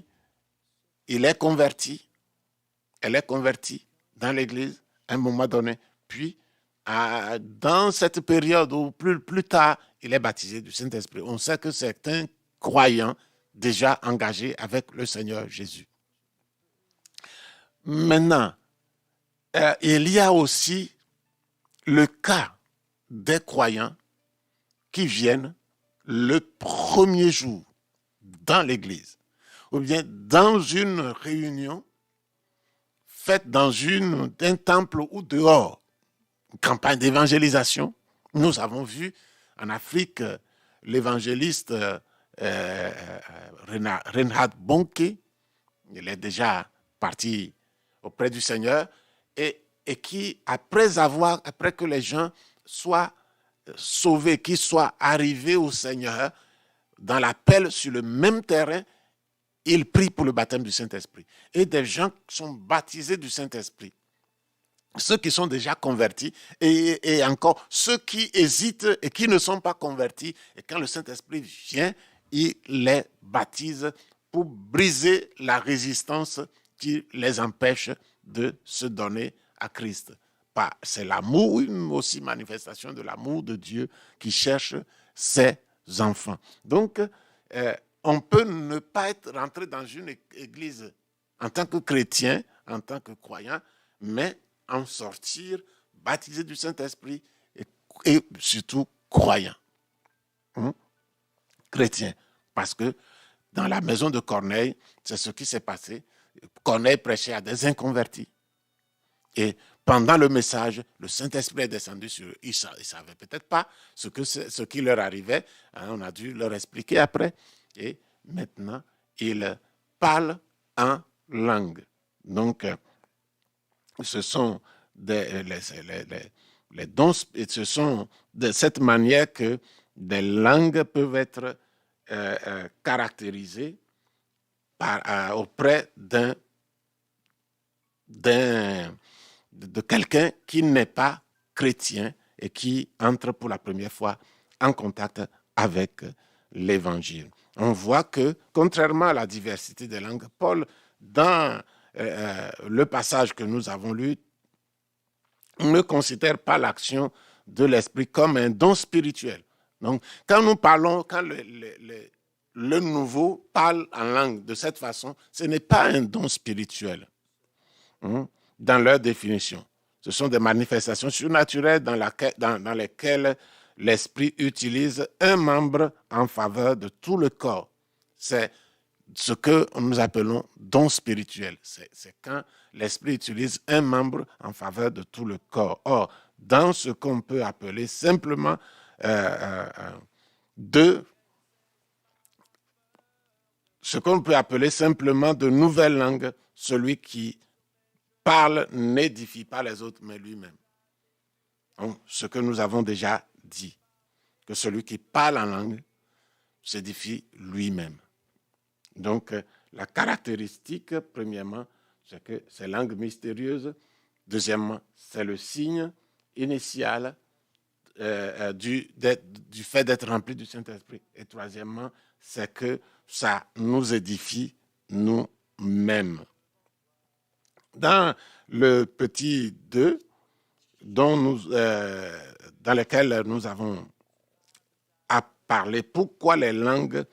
elle est convertie dans l'Église à un moment donné, puis dans cette période ou plus tard, il est baptisé du Saint-Esprit. On sait que c'est un croyant déjà engagé avec le Seigneur Jésus. Maintenant, il y a aussi le cas des croyants qui viennent le premier jour dans l'église, ou bien dans une réunion faite dans un temple ou dehors, une campagne d'évangélisation. Nous avons vu en Afrique l'évangéliste Reinhard Bonnke, il est déjà parti auprès du Seigneur, et qui, après que les gens soient sauvés, qu'ils soient arrivés au Seigneur, dans l'appel sur le même terrain, il prie pour le baptême du Saint-Esprit. Et des gens sont baptisés du Saint-Esprit. Ceux qui sont déjà convertis et encore ceux qui hésitent et qui ne sont pas convertis. Et quand le Saint-Esprit vient, il les baptise pour briser la résistance qui les empêche de se donner à Christ. C'est l'amour, une aussi manifestation de l'amour de Dieu qui cherche ses enfants. Donc, on peut ne pas être rentré dans une église en tant que chrétien, en tant que croyant, mais en sortir baptisé du Saint-Esprit et surtout croyant. Chrétien. Parce que dans la maison de Corneille, c'est ce qui s'est passé. Corneille prêchait à des inconvertis. Et pendant le message, le Saint-Esprit est descendu sur eux. Ils ne savaient peut-être pas ce qui leur arrivait. On a dû leur expliquer après. Et maintenant, ils parlent en langue. Donc, ce sont les dons, et ce sont de cette manière que des langues peuvent être caractérisées auprès de quelqu'un qui n'est pas chrétien et qui entre pour la première fois en contact avec l'Évangile. On voit que, contrairement à la diversité des langues, Paul, dans le passage que nous avons lu, ne considère pas l'action de l'Esprit comme un don spirituel. Donc, quand nous parlons, quand le nouveau parle en langue de cette façon, ce n'est pas un don spirituel. Dans leur définition. Ce sont des manifestations surnaturelles dans lesquelles l'Esprit utilise un membre en faveur de tout le corps. C'est ce que nous appelons don spirituel. C'est quand l'Esprit utilise un membre en faveur de tout le corps. Or, dans ce qu'on peut appeler simplement de nouvelles langues, celui qui parle n'édifie pas les autres, mais lui-même. Donc, ce que nous avons déjà dit. que celui qui parle en langue s'édifie lui-même. Donc, la caractéristique, premièrement, c'est que c'est langue mystérieuse. Deuxièmement, c'est le signe initial du fait d'être rempli du Saint-Esprit. Et troisièmement, c'est que ça nous édifie nous-mêmes. Dans le petit 2, dans lequel nous avons à parler pourquoi les langues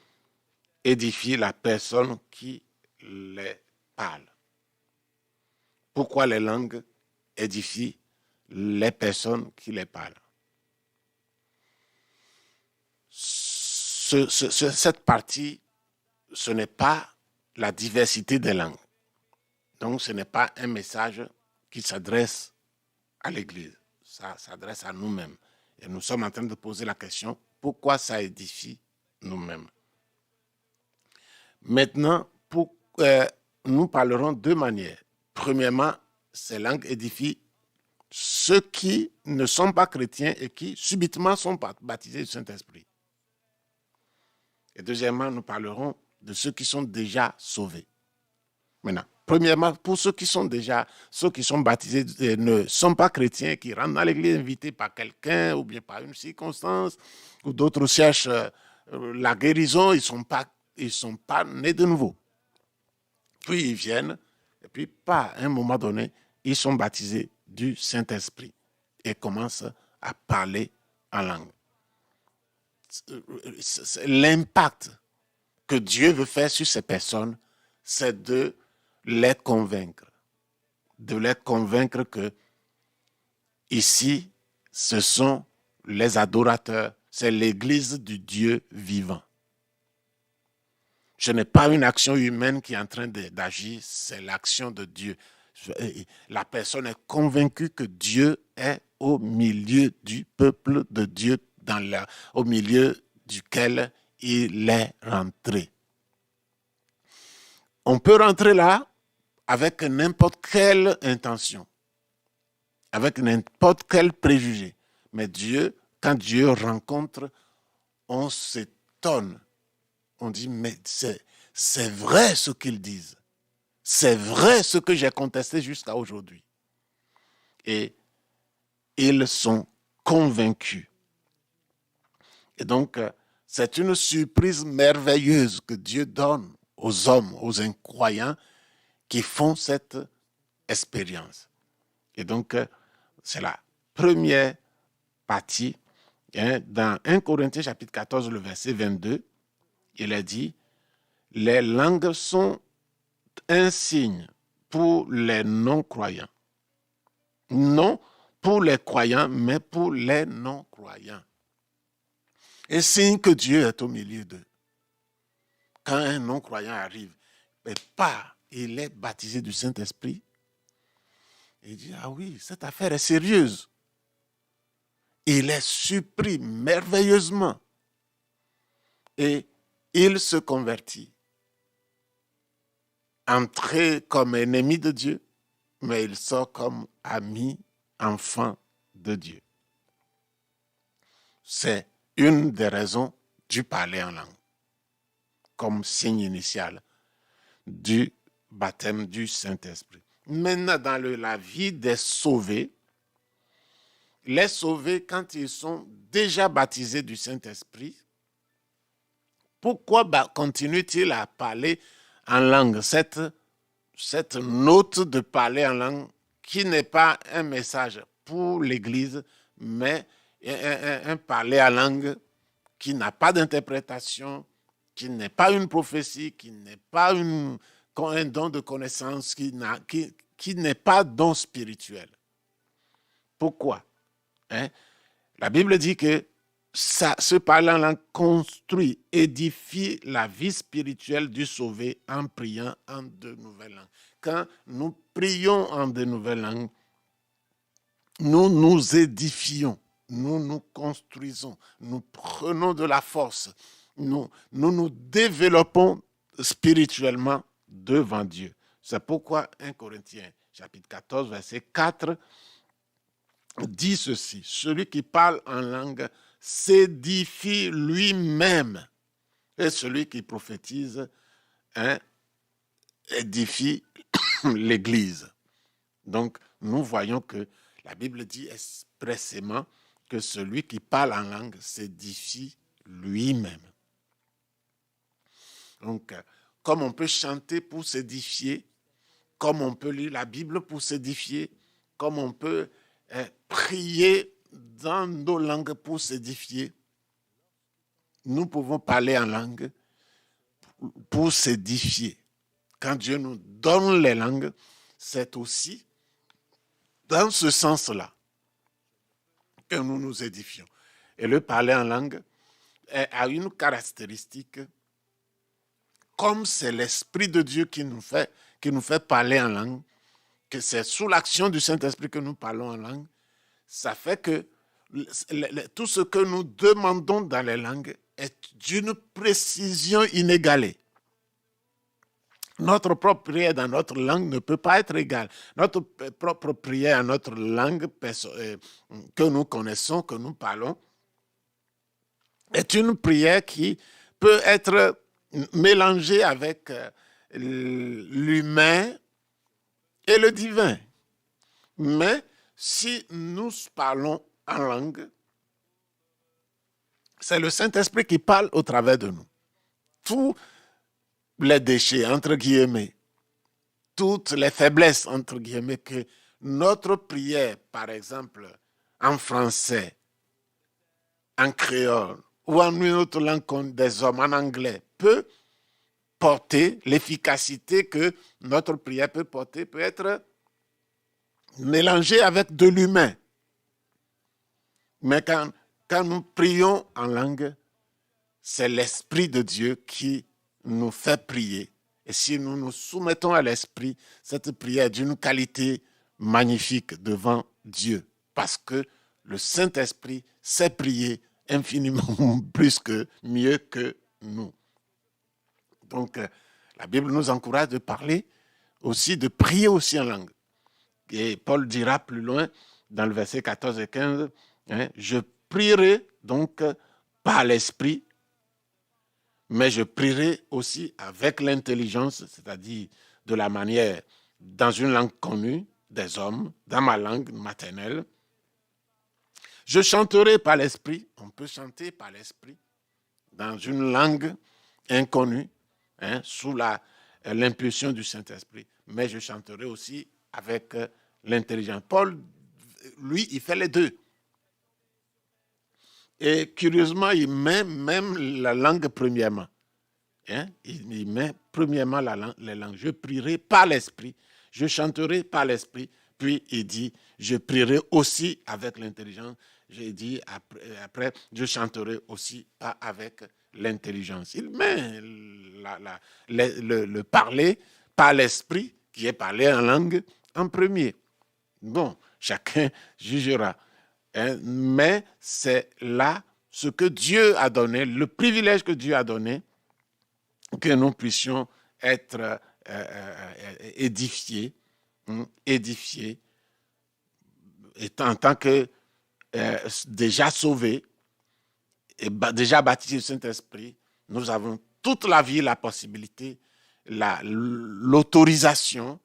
édifient la personne qui les parle. Pourquoi les langues édifient les personnes qui les parlent. Cette partie, ce n'est pas la diversité des langues. Donc, ce n'est pas un message qui s'adresse à l'Église. Ça s'adresse à nous-mêmes. Et nous sommes en train de poser la question, pourquoi ça édifie nous-mêmes? Maintenant, nous parlerons de deux manières. Premièrement, ces langues édifient ceux qui ne sont pas chrétiens et qui subitement sont baptisés du Saint-Esprit. Et deuxièmement, nous parlerons de ceux qui sont déjà sauvés. Maintenant, premièrement, pour ceux qui sont baptisés et ne sont pas chrétiens, qui rentrent dans l'église invités par quelqu'un ou bien par une circonstance, ou d'autres cherchent la guérison, ils sont pas nés de nouveau. Puis ils viennent, et puis à un moment donné, ils sont baptisés du Saint-Esprit et commencent à parler en langue. L'impact que Dieu veut faire sur ces personnes, c'est de les convaincre que ici, ce sont les adorateurs, c'est l'Église du Dieu vivant. Ce n'est pas une action humaine qui est en train d'agir, c'est l'action de Dieu. La personne est convaincue que Dieu est au milieu du peuple de Dieu, au milieu duquel il est rentré. On peut rentrer là avec n'importe quelle intention, avec n'importe quel préjugé. Mais Dieu, quand Dieu rencontre, on s'étonne. On dit, mais c'est vrai ce qu'ils disent. C'est vrai ce que j'ai contesté jusqu'à aujourd'hui. Et ils sont convaincus. Et donc, c'est une surprise merveilleuse que Dieu donne aux hommes, aux incroyants qui font cette expérience. Et donc, c'est la première partie. Dans 1 Corinthiens chapitre 14, le verset 22, il est dit, les langues sont un signe pour les non-croyants. Non pour les croyants, mais pour les non-croyants. Et signe que Dieu est au milieu d'eux. Quand un non-croyant arrive, il est baptisé du Saint-Esprit. Il dit, ah oui, cette affaire est sérieuse. Il est surpris merveilleusement. Et il se convertit. Entré comme ennemi de Dieu, mais il sort comme ami, enfant de Dieu. C'est une des raisons du parler en langue, comme signe initial du baptême du Saint-Esprit. Maintenant, dans la vie des sauvés, les sauvés, quand ils sont déjà baptisés du Saint-Esprit, pourquoi continuent-ils à parler en langue? Cette note de parler en langue qui n'est pas un message pour l'Église, mais un parler en langue qui n'a pas d'interprétation, qui n'est pas une prophétie, qui n'est pas un don de connaissance, qui n'est pas don spirituel. Pourquoi? La Bible dit que ce parler en langue construit, édifie la vie spirituelle du sauvé en priant en de nouvelles langues. Quand nous prions en de nouvelles langues, nous nous édifions, nous nous construisons, nous prenons de la force, nous développons spirituellement devant Dieu. C'est pourquoi 1 Corinthiens chapitre 14, verset 4 dit ceci, celui qui parle en langue s'édifie lui-même. Et celui qui prophétise édifie l'Église. Donc, nous voyons que la Bible dit expressément que celui qui parle en langue s'édifie lui-même. Donc, comme on peut chanter pour s'édifier, comme on peut lire la Bible pour s'édifier, comme on peut prier dans nos langues pour s'édifier, nous pouvons parler en langue pour s'édifier. Quand Dieu nous donne les langues, c'est aussi dans ce sens-là que nous nous édifions. Et le parler en langue a une caractéristique, comme c'est l'Esprit de Dieu qui nous fait parler en langue, que c'est sous l'action du Saint-Esprit que nous parlons en langue, ça fait que tout ce que nous demandons dans les langues est d'une précision inégalée. Notre propre prière dans notre langue ne peut pas être égale. Notre propre prière en notre langue que nous connaissons, que nous parlons, est une prière qui peut être mélangée avec l'humain et le divin. Mais si nous parlons en langue, c'est le Saint-Esprit qui parle au travers de nous. Tous les déchets, entre guillemets, toutes les faiblesses, entre guillemets, que notre prière, par exemple, en français, en créole, ou en une autre langue des hommes, en anglais, peut porter, l'efficacité que notre prière peut porter, peut être mélangée avec de l'humain. Mais quand nous prions en langue, c'est l'Esprit de Dieu qui nous fait prier. Et si nous nous soumettons à l'Esprit, cette prière est d'une qualité magnifique devant Dieu. Parce que le Saint-Esprit sait prier infiniment mieux que nous. Donc, la Bible nous encourage de parler aussi, de prier aussi en langue. Et Paul dira plus loin, dans le verset 14 et 15, je prierai donc par l'Esprit, mais je prierai aussi avec l'intelligence, c'est-à-dire de la manière, dans une langue connue des hommes, dans ma langue maternelle. Je chanterai par l'Esprit, on peut chanter par l'Esprit, dans une langue inconnue, sous l'impulsion du Saint-Esprit, mais je chanterai aussi avec l'intelligence. Paul, lui, il fait les deux. Et curieusement, il met même la langue premièrement. Il met premièrement les langues. Je prierai par l'Esprit, je chanterai par l'Esprit, puis il dit, je prierai aussi avec l'intelligence. J'ai dit, après, je chanterai aussi avec l'intelligence. Il met le parler par l'Esprit, qui est parlé en langue, en premier. Bon, chacun jugera. Mais c'est là ce que Dieu a donné, le privilège que Dieu a donné, que nous puissions être édifiés, en tant que déjà sauvés, et déjà baptisés du Saint-Esprit. Nous avons toute la vie, la possibilité, l'autorisation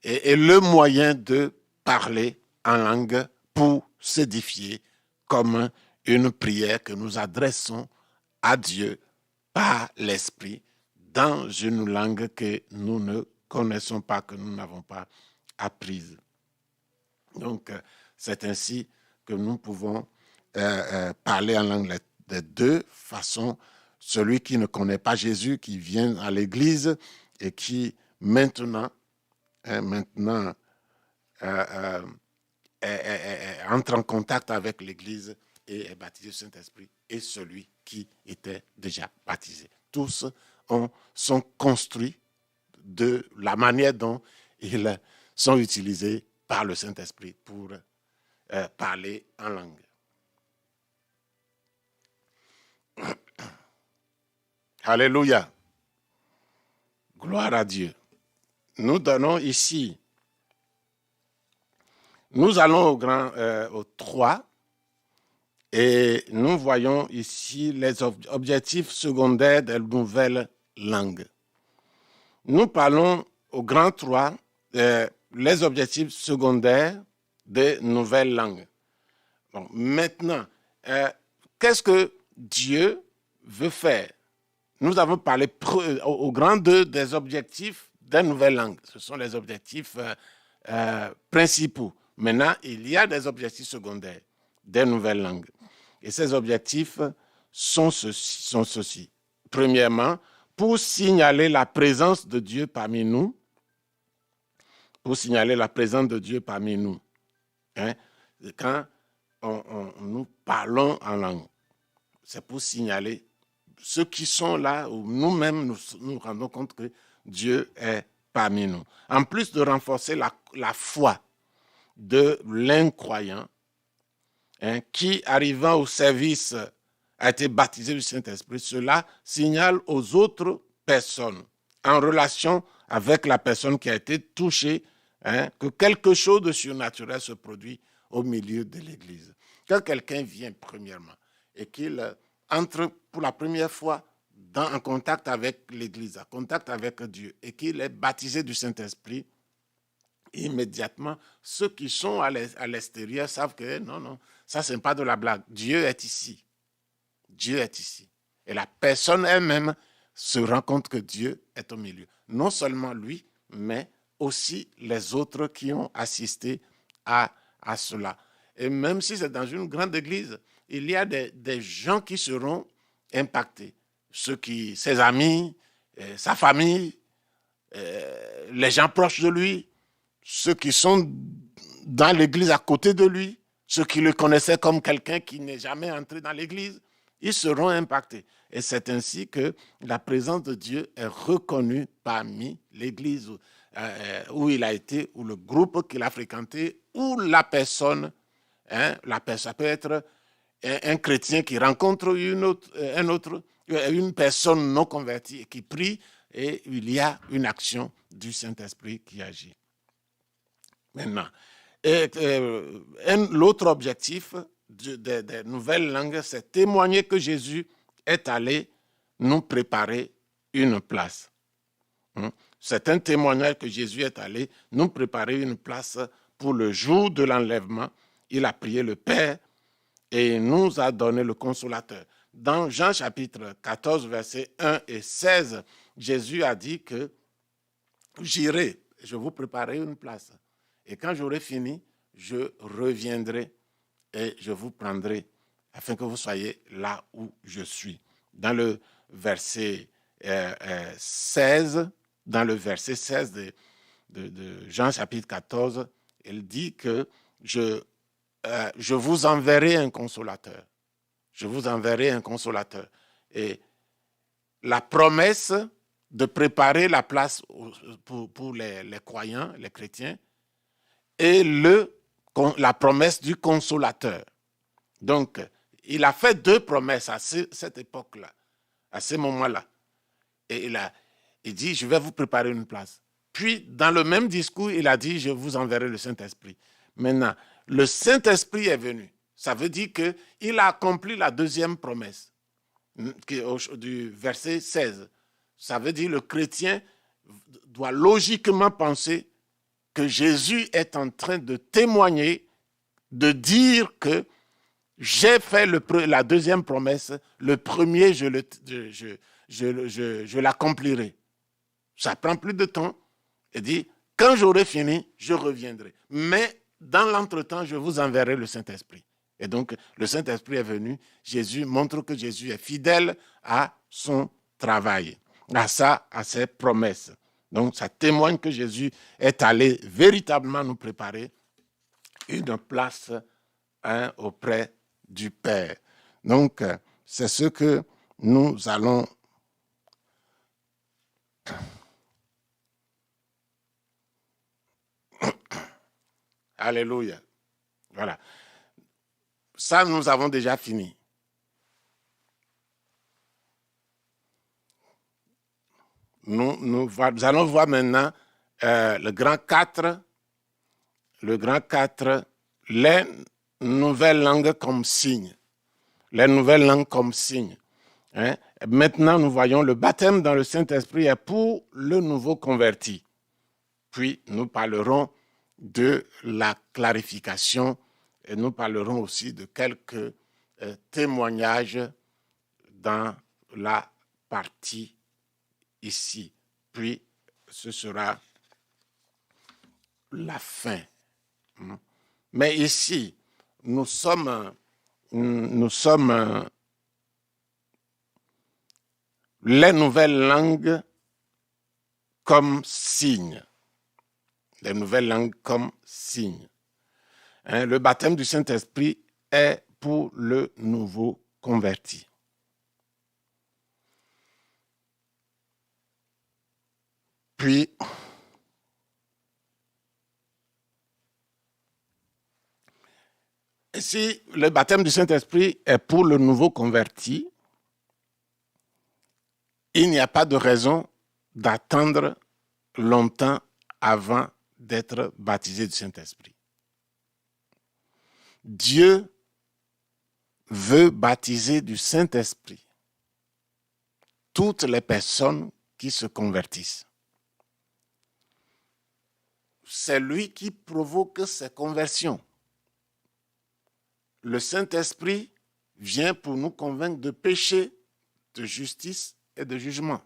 et le moyen de parler en langue pour s'édifier comme une prière que nous adressons à Dieu par l'Esprit dans une langue que nous ne connaissons pas, que nous n'avons pas apprise. Donc, c'est ainsi que nous pouvons parler en langue de deux façons. Celui qui ne connaît pas Jésus, qui vient à l'église et qui maintenant entre en contact avec l'Église et est baptisé du Saint-Esprit, et celui qui était déjà baptisé. Tous sont construits de la manière dont ils sont utilisés par le Saint-Esprit pour parler en langue. Alléluia. Gloire à Dieu. Nous donnons ici. Nous allons au 3, Et nous voyons ici les objectifs secondaires des nouvelles langues. Nous parlons au grand 3 les objectifs secondaires des nouvelles langues. Bon, maintenant, qu'est-ce que Dieu veut faire? Nous avons parlé au grand 2 des objectifs des nouvelles langues. Ce sont les objectifs principaux. Maintenant, il y a des objectifs secondaires des nouvelles langues. Et ces objectifs sont ceux-ci. Premièrement, pour signaler la présence de Dieu parmi nous. Pour signaler la présence de Dieu parmi nous. Hein? Quand nous parlons en langue, c'est pour signaler ceux qui sont là, où nous-mêmes nous rendons compte que Dieu est parmi nous. En plus de renforcer la foi de l'incroyant, hein, qui, arrivant au service, a été baptisé du Saint-Esprit, cela signale aux autres personnes, en relation avec la personne qui a été touchée, hein, que quelque chose de surnaturel se produit au milieu de l'Église. Quand quelqu'un vient premièrement et qu'il entre pour la première fois en contact avec l'Église, en contact avec Dieu, et qu'il est baptisé du Saint-Esprit, immédiatement, ceux qui sont à l'extérieur savent que non, ça, ce n'est pas de la blague. Dieu est ici. Dieu est ici. Et la personne elle-même se rend compte que Dieu est au milieu. Non seulement lui, mais aussi les autres qui ont assisté à cela. Et même si c'est dans une grande église, il y a des gens qui seront impactés. Ses amis, sa famille, les gens proches de lui, ceux qui sont dans l'église à côté de lui, ceux qui le connaissaient comme quelqu'un qui n'est jamais entré dans l'église, ils seront impactés. Et c'est ainsi que la présence de Dieu est reconnue parmi l'église où il a été, ou le groupe qu'il a fréquenté, ou la personne. Ça peut être un chrétien qui rencontre une personne non convertie et qui prie, et il y a une action du Saint-Esprit qui agit. Maintenant, l'autre objectif des nouvelles langues, c'est témoigner que Jésus est allé nous préparer une place. C'est un témoignage que Jésus est allé nous préparer une place pour le jour de l'enlèvement. Il a prié le Père et il nous a donné le Consolateur. Dans Jean chapitre 14, versets 1 et 16, Jésus a dit que j'irai, je vous préparerai une place. Et quand j'aurai fini, je reviendrai et je vous prendrai afin que vous soyez là où je suis. Dans le verset 16, de Jean chapitre 14, il dit que je vous enverrai un consolateur. Je vous enverrai un consolateur. Et la promesse de préparer la place pour les croyants, les chrétiens, et la promesse du consolateur. Donc, il a fait deux promesses à cette époque-là, à ce moment-là. Et il dit, je vais vous préparer une place. Puis, dans le même discours, il a dit, je vous enverrai le Saint-Esprit. Maintenant, le Saint-Esprit est venu. Ça veut dire qu'il a accompli la deuxième promesse du verset 16. Ça veut dire que le chrétien doit logiquement penser que Jésus est en train de témoigner, de dire que j'ai fait la deuxième promesse, le premier, je l'accomplirai. Ça prend plus de temps. Il dit, quand j'aurai fini, je reviendrai. Mais dans l'entretemps, je vous enverrai le Saint-Esprit. Et donc, le Saint-Esprit est venu. Jésus montre que Jésus est fidèle à son travail, à ses promesses. Donc, ça témoigne que Jésus est allé véritablement nous préparer une place auprès du Père. Donc, c'est ce que nous allons Alléluia. Voilà. Ça, nous avons déjà fini. Nous allons voir maintenant le grand 4. Le grand 4, les nouvelles langues comme signe. les nouvelles langues comme signe. Hein? Maintenant, nous voyons le baptême dans le Saint-Esprit est pour le nouveau converti. Puis, nous parlerons de la clarification et nous parlerons aussi de quelques témoignages dans la partie ici. Puis, ce sera la fin. Mais ici, nous sommes les nouvelles langues comme signe. Les nouvelles langues comme signe. Hein, le baptême du Saint-Esprit est pour le nouveau converti. Puis, si le baptême du Saint-Esprit est pour le nouveau converti, il n'y a pas de raison d'attendre longtemps avant d'être baptisé du Saint-Esprit. Dieu veut baptiser du Saint-Esprit toutes les personnes qui se convertissent. C'est lui qui provoque ces conversions. Le Saint-Esprit vient pour nous convaincre de péché, de justice et de jugement.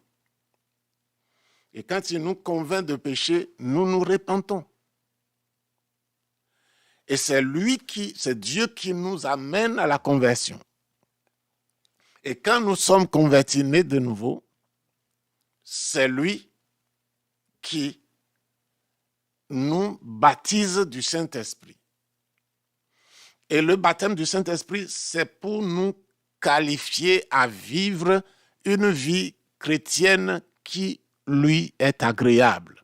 Et quand il nous convainc de péché, nous nous repentons. Et c'est Dieu qui nous amène à la conversion. Et quand nous sommes convertis, nés de nouveau, c'est lui qui nous baptise du Saint-Esprit. Et le baptême du Saint-Esprit, c'est pour nous qualifier à vivre une vie chrétienne qui lui est agréable.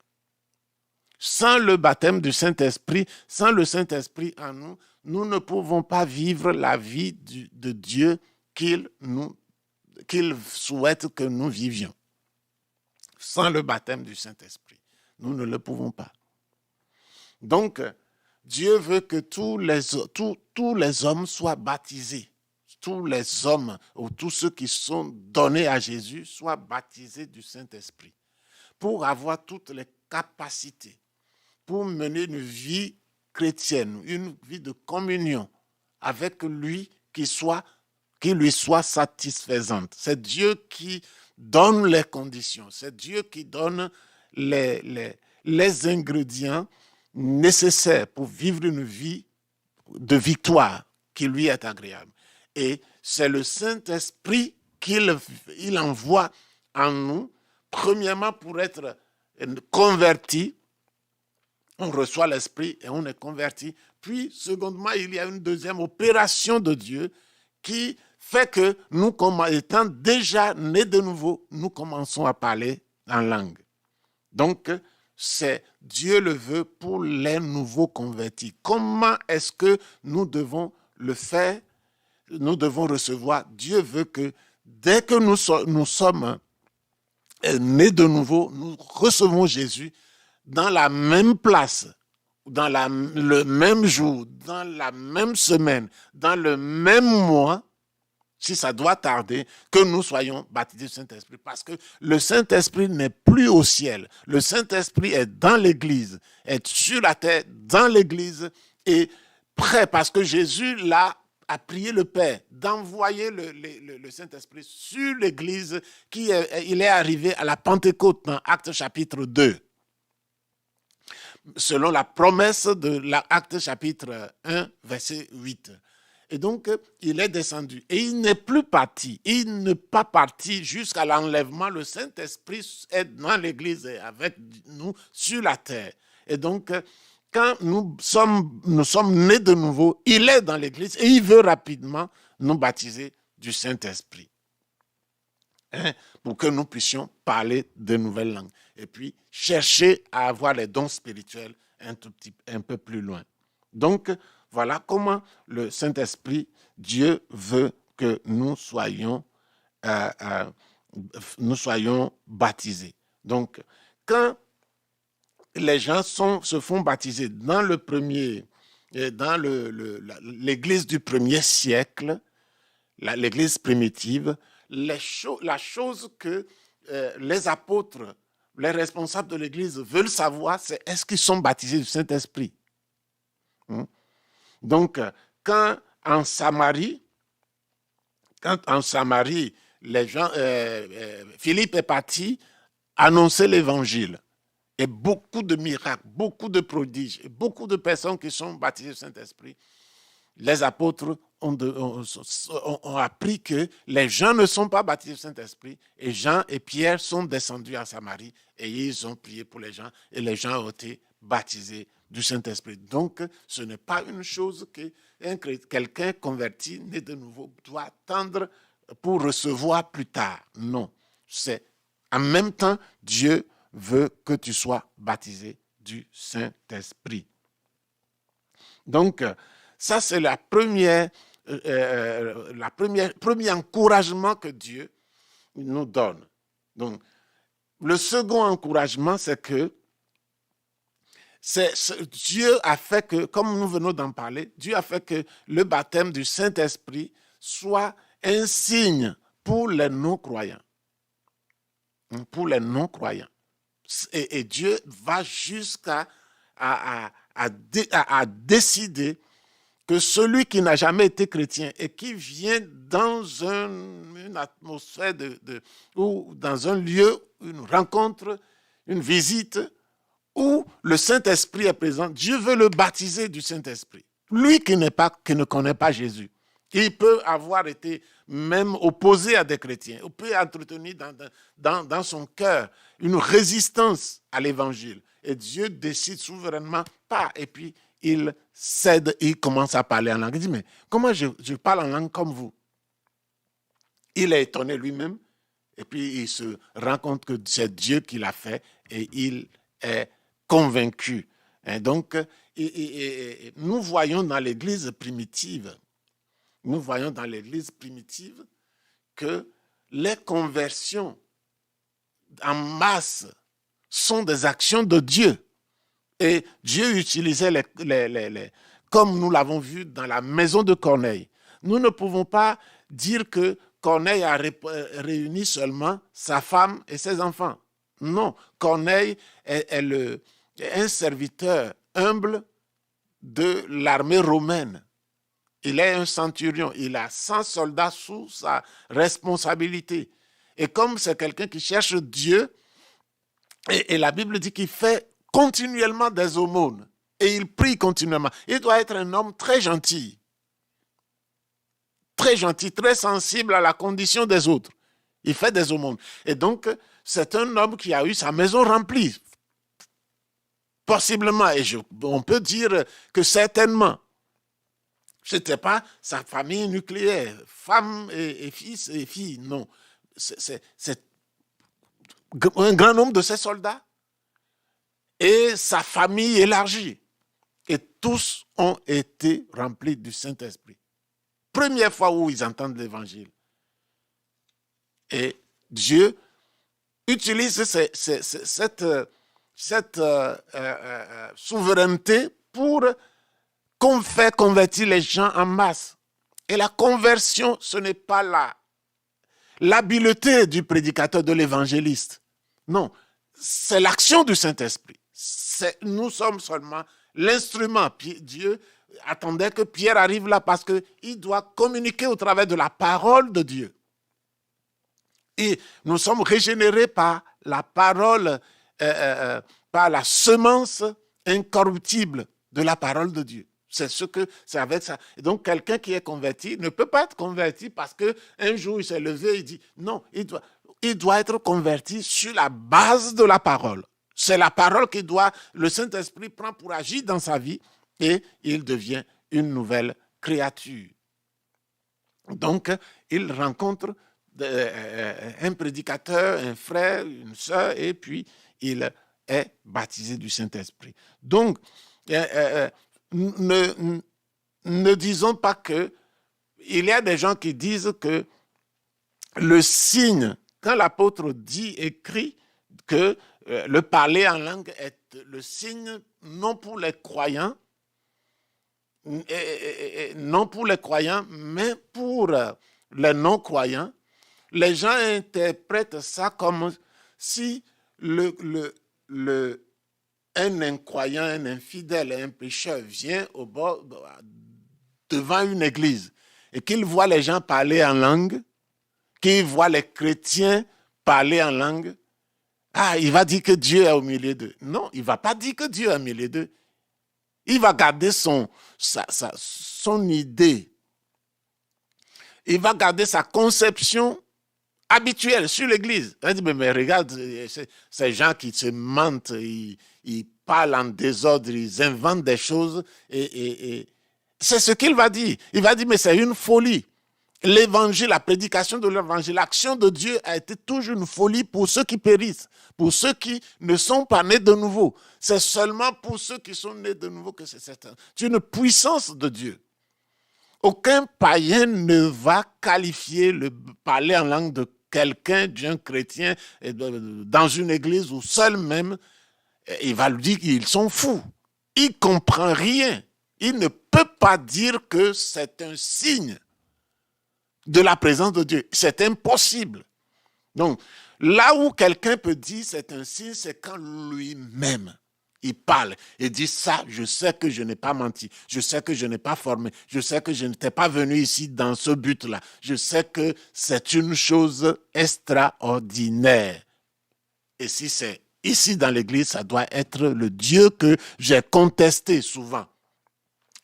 Sans le baptême du Saint-Esprit, sans le Saint-Esprit en nous, nous ne pouvons pas vivre la vie de Dieu qu'il souhaite que nous vivions. Sans le baptême du Saint-Esprit, nous ne le pouvons pas. Donc, Dieu veut que tous les hommes soient baptisés. Tous les hommes ou tous ceux qui sont donnés à Jésus soient baptisés du Saint-Esprit pour avoir toutes les capacités, pour mener une vie chrétienne, une vie de communion avec lui qui lui soit satisfaisante. C'est Dieu qui donne les conditions, c'est Dieu qui donne les ingrédients nécessaires pour vivre une vie de victoire qui lui est agréable. Et c'est le Saint-Esprit qu'il envoie en nous, premièrement pour être converti. On reçoit l'Esprit et on est converti. Puis, secondement, il y a une deuxième opération de Dieu qui fait que nous, étant déjà nés de nouveau, nous commençons à parler en langue. Donc, c'est Dieu le veut pour les nouveaux convertis. Comment est-ce que nous devons le faire? Nous devons recevoir. Dieu veut que dès que nous sommes nés de nouveau, nous recevons Jésus dans la même place, dans le même jour, dans la même semaine, dans le même mois, si ça doit tarder, que nous soyons baptisés du Saint-Esprit. Parce que le Saint-Esprit n'est plus au ciel. Le Saint-Esprit est dans l'Église, est sur la terre, dans l'Église, et prêt, parce que Jésus a prié le Père d'envoyer le Saint-Esprit sur l'Église, il est arrivé à la Pentecôte dans Actes chapitre 2. Selon la promesse de l'Acte chapitre 1, verset 8. Et donc, il est descendu. Et il n'est plus parti. Il n'est pas parti jusqu'à l'enlèvement. Le Saint-Esprit est dans l'Église et avec nous sur la terre. Et donc, quand nous sommes nés de nouveau, il est dans l'Église et il veut rapidement nous baptiser du Saint-Esprit. Pour que nous puissions parler de nouvelles langues. Et puis, chercher à avoir les dons spirituels un peu plus loin. Donc, voilà comment le Saint-Esprit, Dieu veut que nous soyons baptisés. Donc, quand les gens se font baptiser dans l'Église du premier siècle, l'Église primitive, la chose que les apôtres, les responsables de l'Église veulent savoir, c'est est-ce qu'ils sont baptisés du Saint-Esprit. Donc, quand en Samarie, les gens, Philippe est parti annoncer l'Évangile. Et beaucoup de miracles, beaucoup de prodiges, et beaucoup de personnes qui sont baptisées du Saint-Esprit. Les apôtres ont appris que les gens ne sont pas baptisés du Saint-Esprit. Et Jean et Pierre sont descendus en Samarie et ils ont prié pour les gens. Et les gens ont été baptisés du Saint-Esprit. Donc, ce n'est pas une chose que quelqu'un converti, né de nouveau, doit attendre pour recevoir plus tard. Non. C'est en même temps, Dieu veut que tu sois baptisé du Saint-Esprit. Donc, ça, c'est premier encouragement que Dieu nous donne. Donc, le second encouragement, c'est que Dieu a fait que, comme nous venons d'en parler, Dieu a fait que le baptême du Saint-Esprit soit un signe pour les non-croyants. Pour les non-croyants. Et Dieu va jusqu'à décider que celui qui n'a jamais été chrétien et qui vient dans une atmosphère ou dans un lieu, une rencontre, une visite, où le Saint-Esprit est présent, Dieu veut le baptiser du Saint-Esprit. Lui qui ne connaît pas Jésus, il peut avoir été même opposé à des chrétiens, il peut entretenir dans son cœur une résistance à l'Évangile. Et Dieu décide souverainement pas. Et puis, il cède, il commence à parler en langue. Il dit, mais comment je parle en langue comme vous? Il est étonné lui-même. Et puis, il se rend compte que c'est Dieu qui l'a fait. Et il est convaincu. Et donc, nous voyons dans l'Église primitive, que les conversions en masse sont des actions de Dieu. Et Dieu utilisait comme nous l'avons vu dans la maison de Corneille. Nous ne pouvons pas dire que Corneille a réuni seulement sa femme et ses enfants. Non, Corneille est un serviteur humble de l'armée romaine. Il est un centurion, il a 100 soldats sous sa responsabilité. Et comme c'est quelqu'un qui cherche Dieu, et la Bible dit qu'il fait continuellement des aumônes, et il prie continuellement. Il doit être un homme très gentil, très sensible à la condition des autres. Il fait des aumônes. Et donc, c'est un homme qui a eu sa maison remplie. Possiblement, et on peut dire que certainement. Ce n'était pas sa famille nucléaire, femme et fils et filles, non. C'est un grand nombre de ses soldats et sa famille élargie. Et tous ont été remplis du Saint-Esprit. Première fois où ils entendent l'Évangile. Et Dieu utilise cette souveraineté pour faire convertir les gens en masse. Et la conversion, ce n'est pas l'habileté du prédicateur, de l'évangéliste. Non, c'est l'action du Saint-Esprit. Nous sommes seulement l'instrument. Dieu attendait que Pierre arrive là parce qu'il doit communiquer au travers de la parole de Dieu. Et nous sommes régénérés par la parole, par la semence incorruptible de la parole de Dieu. C'est avec ça. Et donc, quelqu'un qui est converti ne peut pas être converti parce qu'un jour, il s'est levé et dit, non, il doit être converti sur la base de la parole. C'est la parole le Saint-Esprit prend pour agir dans sa vie et il devient une nouvelle créature. Donc, il rencontre un prédicateur, un frère, une sœur, et puis il est baptisé du Saint-Esprit. Donc, ne disons pas que il y a des gens qui disent que le signe, quand l'apôtre écrit que le parler en langue est le signe non pour les croyants, mais pour les non-croyants, les gens interprètent ça comme si un incroyant, un infidèle, un pécheur vient devant une église et qu'il voit les gens parler en langue, qu'il voit les chrétiens parler en langue, il va dire que Dieu est au milieu d'eux. Non, il ne va pas dire que Dieu est au milieu d'eux. Il va garder son idée. Il va garder sa conception habituelle sur l'église. Il dit, mais regarde, ces gens qui se mentent, ils parlent en désordre, ils inventent des choses. Et c'est ce qu'il va dire. Il va dire, mais c'est une folie. L'évangile, la prédication de l'évangile, l'action de Dieu a été toujours une folie pour ceux qui périssent, pour ceux qui ne sont pas nés de nouveau. C'est seulement pour ceux qui sont nés de nouveau que c'est une puissance de Dieu. Aucun païen ne va qualifier le parler en langue de quelqu'un, d'un chrétien, dans une église ou seul même. Il va lui dire qu'ils sont fous. Il ne comprend rien. Il ne peut pas dire que c'est un signe de la présence de Dieu. C'est impossible. Donc, là où quelqu'un peut dire c'est un signe, c'est quand lui-même, il parle et dit ça, je sais que je n'ai pas menti, je sais que je n'ai pas formé, je sais que je n'étais pas venu ici dans ce but-là, je sais que c'est une chose extraordinaire. Et si c'est ici dans l'église, ça doit être le Dieu que j'ai contesté souvent,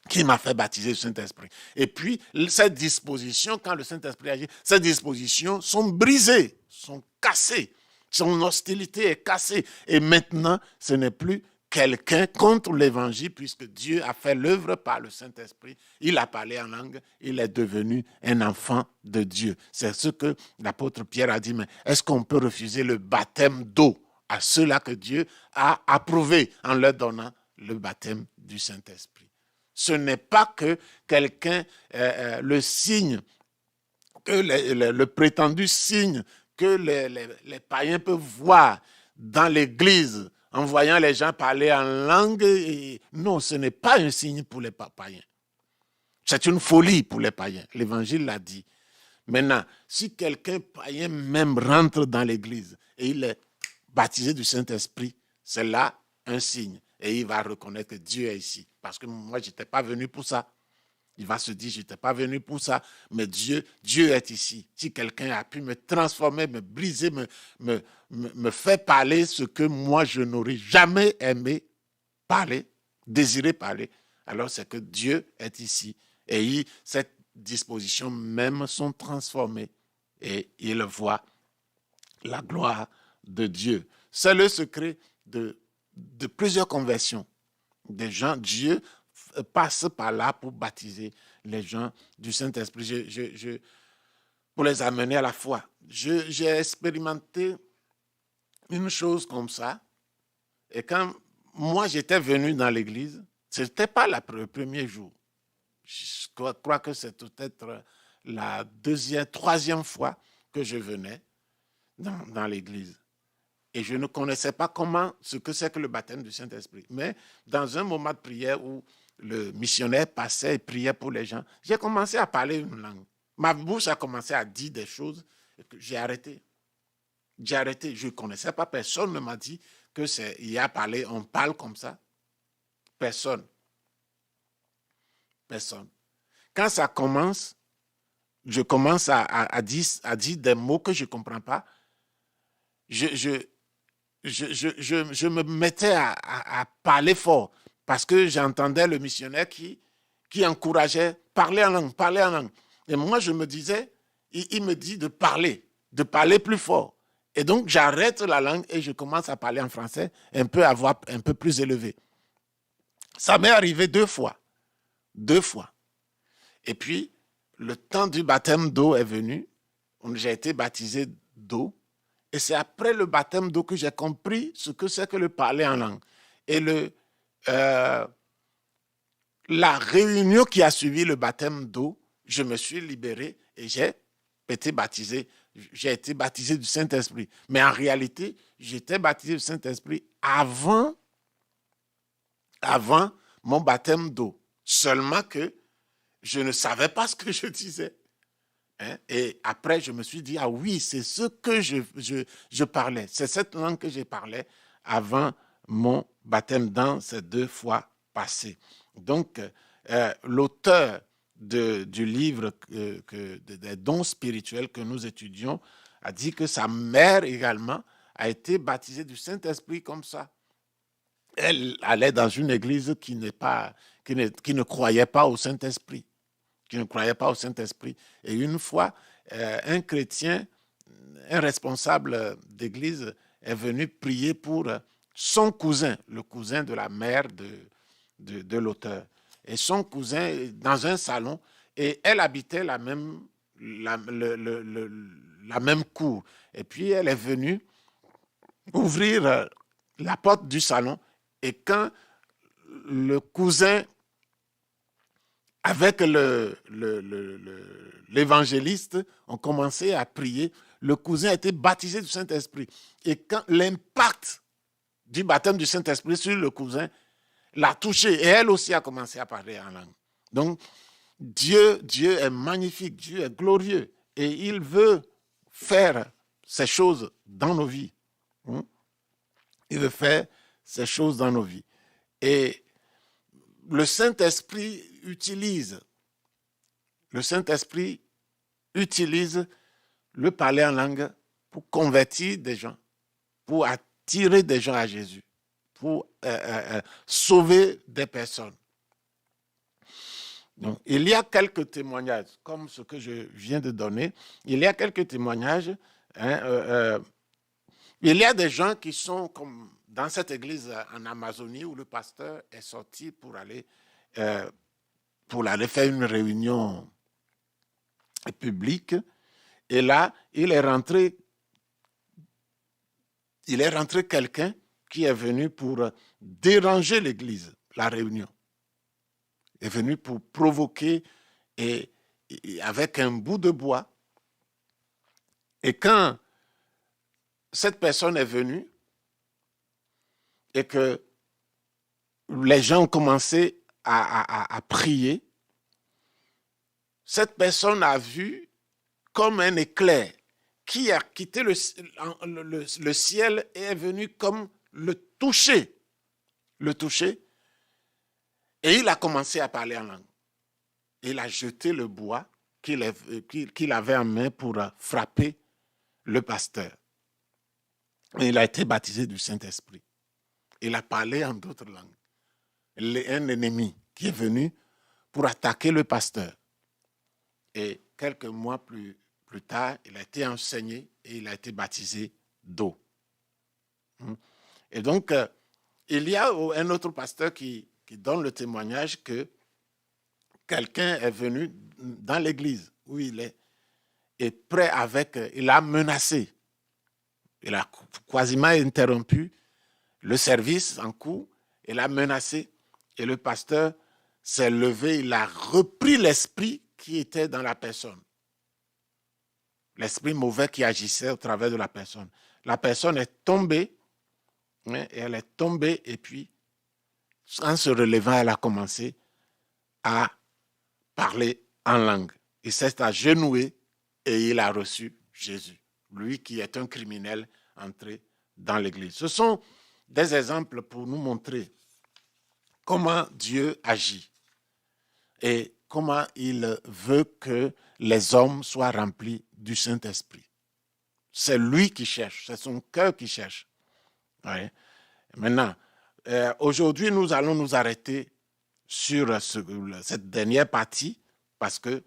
qui m'a fait baptiser le Saint-Esprit. Et puis, ces dispositions, quand le Saint-Esprit agit, ces dispositions sont brisées, sont cassées. Son hostilité est cassée. Et maintenant, ce n'est plus quelqu'un contre l'Évangile, puisque Dieu a fait l'œuvre par le Saint-Esprit. Il a parlé en langue, il est devenu un enfant de Dieu. C'est ce que l'apôtre Pierre a dit, mais est-ce qu'on peut refuser le baptême d'eau à ceux-là que Dieu a approuvés en leur donnant le baptême du Saint-Esprit? Ce n'est pas que quelqu'un, le signe, que le prétendu signe que les païens peuvent voir dans l'église en voyant les gens parler en langue. Non, ce n'est pas un signe pour les païens. C'est une folie pour les païens. L'Évangile l'a dit. Maintenant, si quelqu'un païen même rentre dans l'église et il est baptisé du Saint-Esprit, c'est là un signe. Et il va reconnaître que Dieu est ici. Parce que moi, je n'étais pas venu pour ça. Il va se dire, je n'étais pas venu pour ça. Mais Dieu est ici. Si quelqu'un a pu me transformer, me briser, me faire parler ce que moi, je n'aurais jamais aimé parler, désiré parler, alors c'est que Dieu est ici. Et cette disposition même sont transformées. Et il voit la gloire de Dieu. C'est le secret de plusieurs conversions. Des gens, Dieu passe par là pour baptiser les gens du Saint-Esprit, pour les amener à la foi. J'ai expérimenté une chose comme ça, et quand moi j'étais venu dans l'église, ce n'était pas le premier jour. Je crois que c'est peut-être la deuxième, troisième fois que je venais dans l'église. Et je ne connaissais pas ce que c'est que le baptême du Saint-Esprit. Mais dans un moment de prière où le missionnaire passait et priait pour les gens, j'ai commencé à parler une langue. Ma bouche a commencé à dire des choses et que j'ai arrêté. J'ai arrêté. Je ne connaissais pas. Personne ne m'a dit qu'il y a parlé, on parle comme ça. Personne. Personne. Quand ça commence, je commence à dire des mots que je ne comprends pas. Je me mettais à parler fort parce que j'entendais le missionnaire qui encourageait parler en langue. Et moi, je me disais, il me dit de parler plus fort. Et donc, j'arrête la langue et je commence à parler en français, un peu plus élevé. Ça m'est arrivé 2 fois. 2 fois. Et puis, le temps du baptême d'eau est venu. J'ai été baptisé d'eau. Et c'est après le baptême d'eau que j'ai compris ce que c'est que le parler en langue. Et la réunion qui a suivi le baptême d'eau, je me suis libéré et j'ai été baptisé. J'ai été baptisé du Saint-Esprit. Mais en réalité, j'étais baptisé du Saint-Esprit avant mon baptême d'eau. Seulement que je ne savais pas ce que je disais. Hein? Et après, je me suis dit, ah oui, c'est ce que je parlais. C'est cette langue que j'ai parlé avant mon baptême dans ces 2 fois passées. Donc, l'auteur du livre des dons spirituels que nous étudions a dit que sa mère également a été baptisée du Saint-Esprit comme ça. Elle allait dans une église qui ne croyait pas au Saint-Esprit. Qui ne croyait pas au Saint-Esprit. Et une fois, un chrétien, un responsable d'église est venu prier pour son cousin, le cousin de la mère de l'auteur. Et son cousin, dans un salon, et elle habitait la même cour. Et puis, elle est venue ouvrir la porte du salon. Et quand le cousin, avec l'évangéliste, ont commencé à prier, le cousin a été baptisé du Saint-Esprit. Et quand l'impact du baptême du Saint-Esprit sur le cousin l'a touché, et elle aussi a commencé à parler en langue. Donc, Dieu est magnifique, Dieu est glorieux, et il veut faire ces choses dans nos vies. Il veut faire ces choses dans nos vies. Et le Saint-Esprit utilise le parler en langue pour convertir des gens, pour attirer des gens à Jésus, pour sauver des personnes. Donc, il y a quelques témoignages, comme ce que je viens de donner. Il y a quelques témoignages. Il y a des gens qui sont comme dans cette église en Amazonie où le pasteur est sorti pour aller faire une réunion publique. Et là, il est rentré quelqu'un qui est venu pour déranger l'église, la réunion. Il est venu pour provoquer et avec un bout de bois. Et quand cette personne est venue et que les gens ont commencé à prier, cette personne a vu comme un éclair qui a quitté le ciel et est venu comme le toucher. Et il a commencé à parler en langue. Il a jeté le bois qu'il avait en main pour frapper le pasteur. Et il a été baptisé du Saint-Esprit. Il a parlé en d'autres langues. Un ennemi qui est venu pour attaquer le pasteur. Et quelques mois plus tard, il a été enseigné et il a été baptisé d'eau. Et donc, il y a un autre pasteur qui donne le témoignage que quelqu'un est venu dans l'église où il est et il a menacé. Il a quasiment interrompu le service en cours. Il a menacé et le pasteur s'est levé. Il a repris l'esprit qui était dans la personne. L'esprit mauvais qui agissait au travers de la personne. La personne est tombée. Et elle est tombée et puis, en se relevant, elle a commencé à parler en langue. Il s'est agenouillé et il a reçu Jésus. Lui qui est un criminel entré dans l'église. Ce sont des exemples pour nous montrer comment Dieu agit et comment il veut que les hommes soient remplis du Saint-Esprit. C'est lui qui cherche, c'est son cœur qui cherche. Ouais. Maintenant, aujourd'hui, nous allons nous arrêter sur cette dernière partie parce que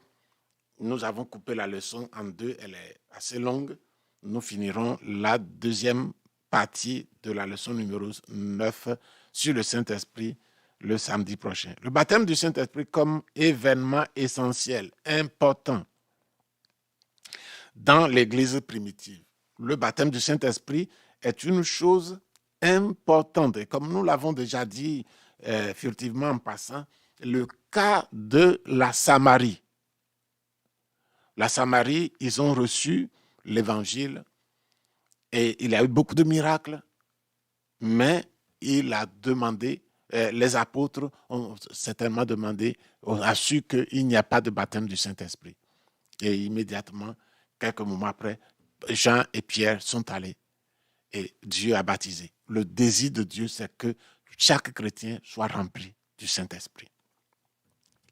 nous avons coupé la leçon en 2, elle est assez longue. Nous finirons la deuxième partie de la leçon numéro 9 sur le Saint-Esprit le samedi prochain. Le baptême du Saint-Esprit comme événement essentiel, important dans l'Église primitive. Le baptême du Saint-Esprit est une chose importante. Et comme nous l'avons déjà dit furtivement en passant, le cas de la Samarie. La Samarie, ils ont reçu l'évangile et il y a eu beaucoup de miracles, mais il a demandé, les apôtres ont certainement demandé, ont su qu'il n'y a pas de baptême du Saint-Esprit. Et immédiatement, quelques moments après, Jean et Pierre sont allés et Dieu a baptisé. Le désir de Dieu, c'est que chaque chrétien soit rempli du Saint-Esprit.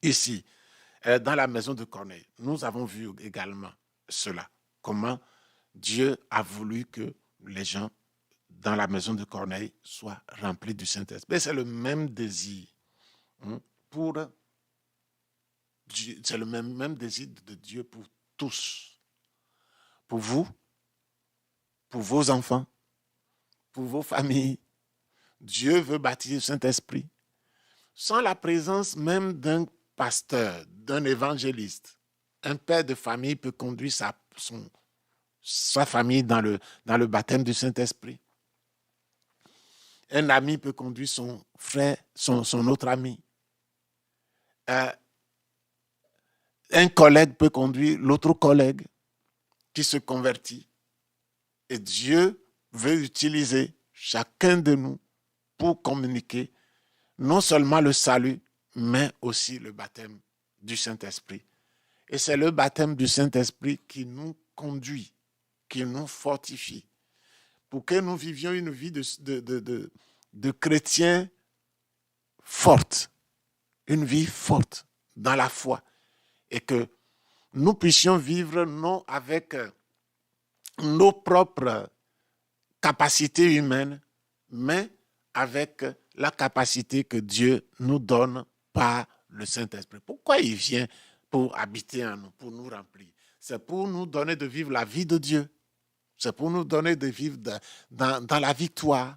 Ici, dans la maison de Corneille, nous avons vu également cela. Comment Dieu a voulu que les gens dans la maison de Corneille soient remplis du Saint-Esprit. C'est le même désir pour Dieu, c'est le même désir de Dieu pour tous. Pour vous, pour vos enfants, pour vos familles. Dieu veut baptiser le Saint-Esprit. Sans la présence même d'un pasteur, d'un évangéliste, un père de famille peut conduire sa famille dans le baptême du Saint-Esprit. Un ami peut conduire son frère, son autre ami. Un collègue peut conduire l'autre collègue qui se convertit. Et Dieu veut utiliser chacun de nous pour communiquer non seulement le salut, mais aussi le baptême du Saint-Esprit. Et c'est le baptême du Saint-Esprit qui nous conduit, qui nous fortifie, pour que nous vivions une vie de chrétiens forte, une vie forte dans la foi, et que nous puissions vivre non avec nos propres capacités humaines, mais avec la capacité que Dieu nous donne par le Saint-Esprit. Pourquoi il vient pour habiter en nous, pour nous remplir? C'est pour nous donner de vivre la vie de Dieu. C'est pour nous donner de vivre dans la victoire.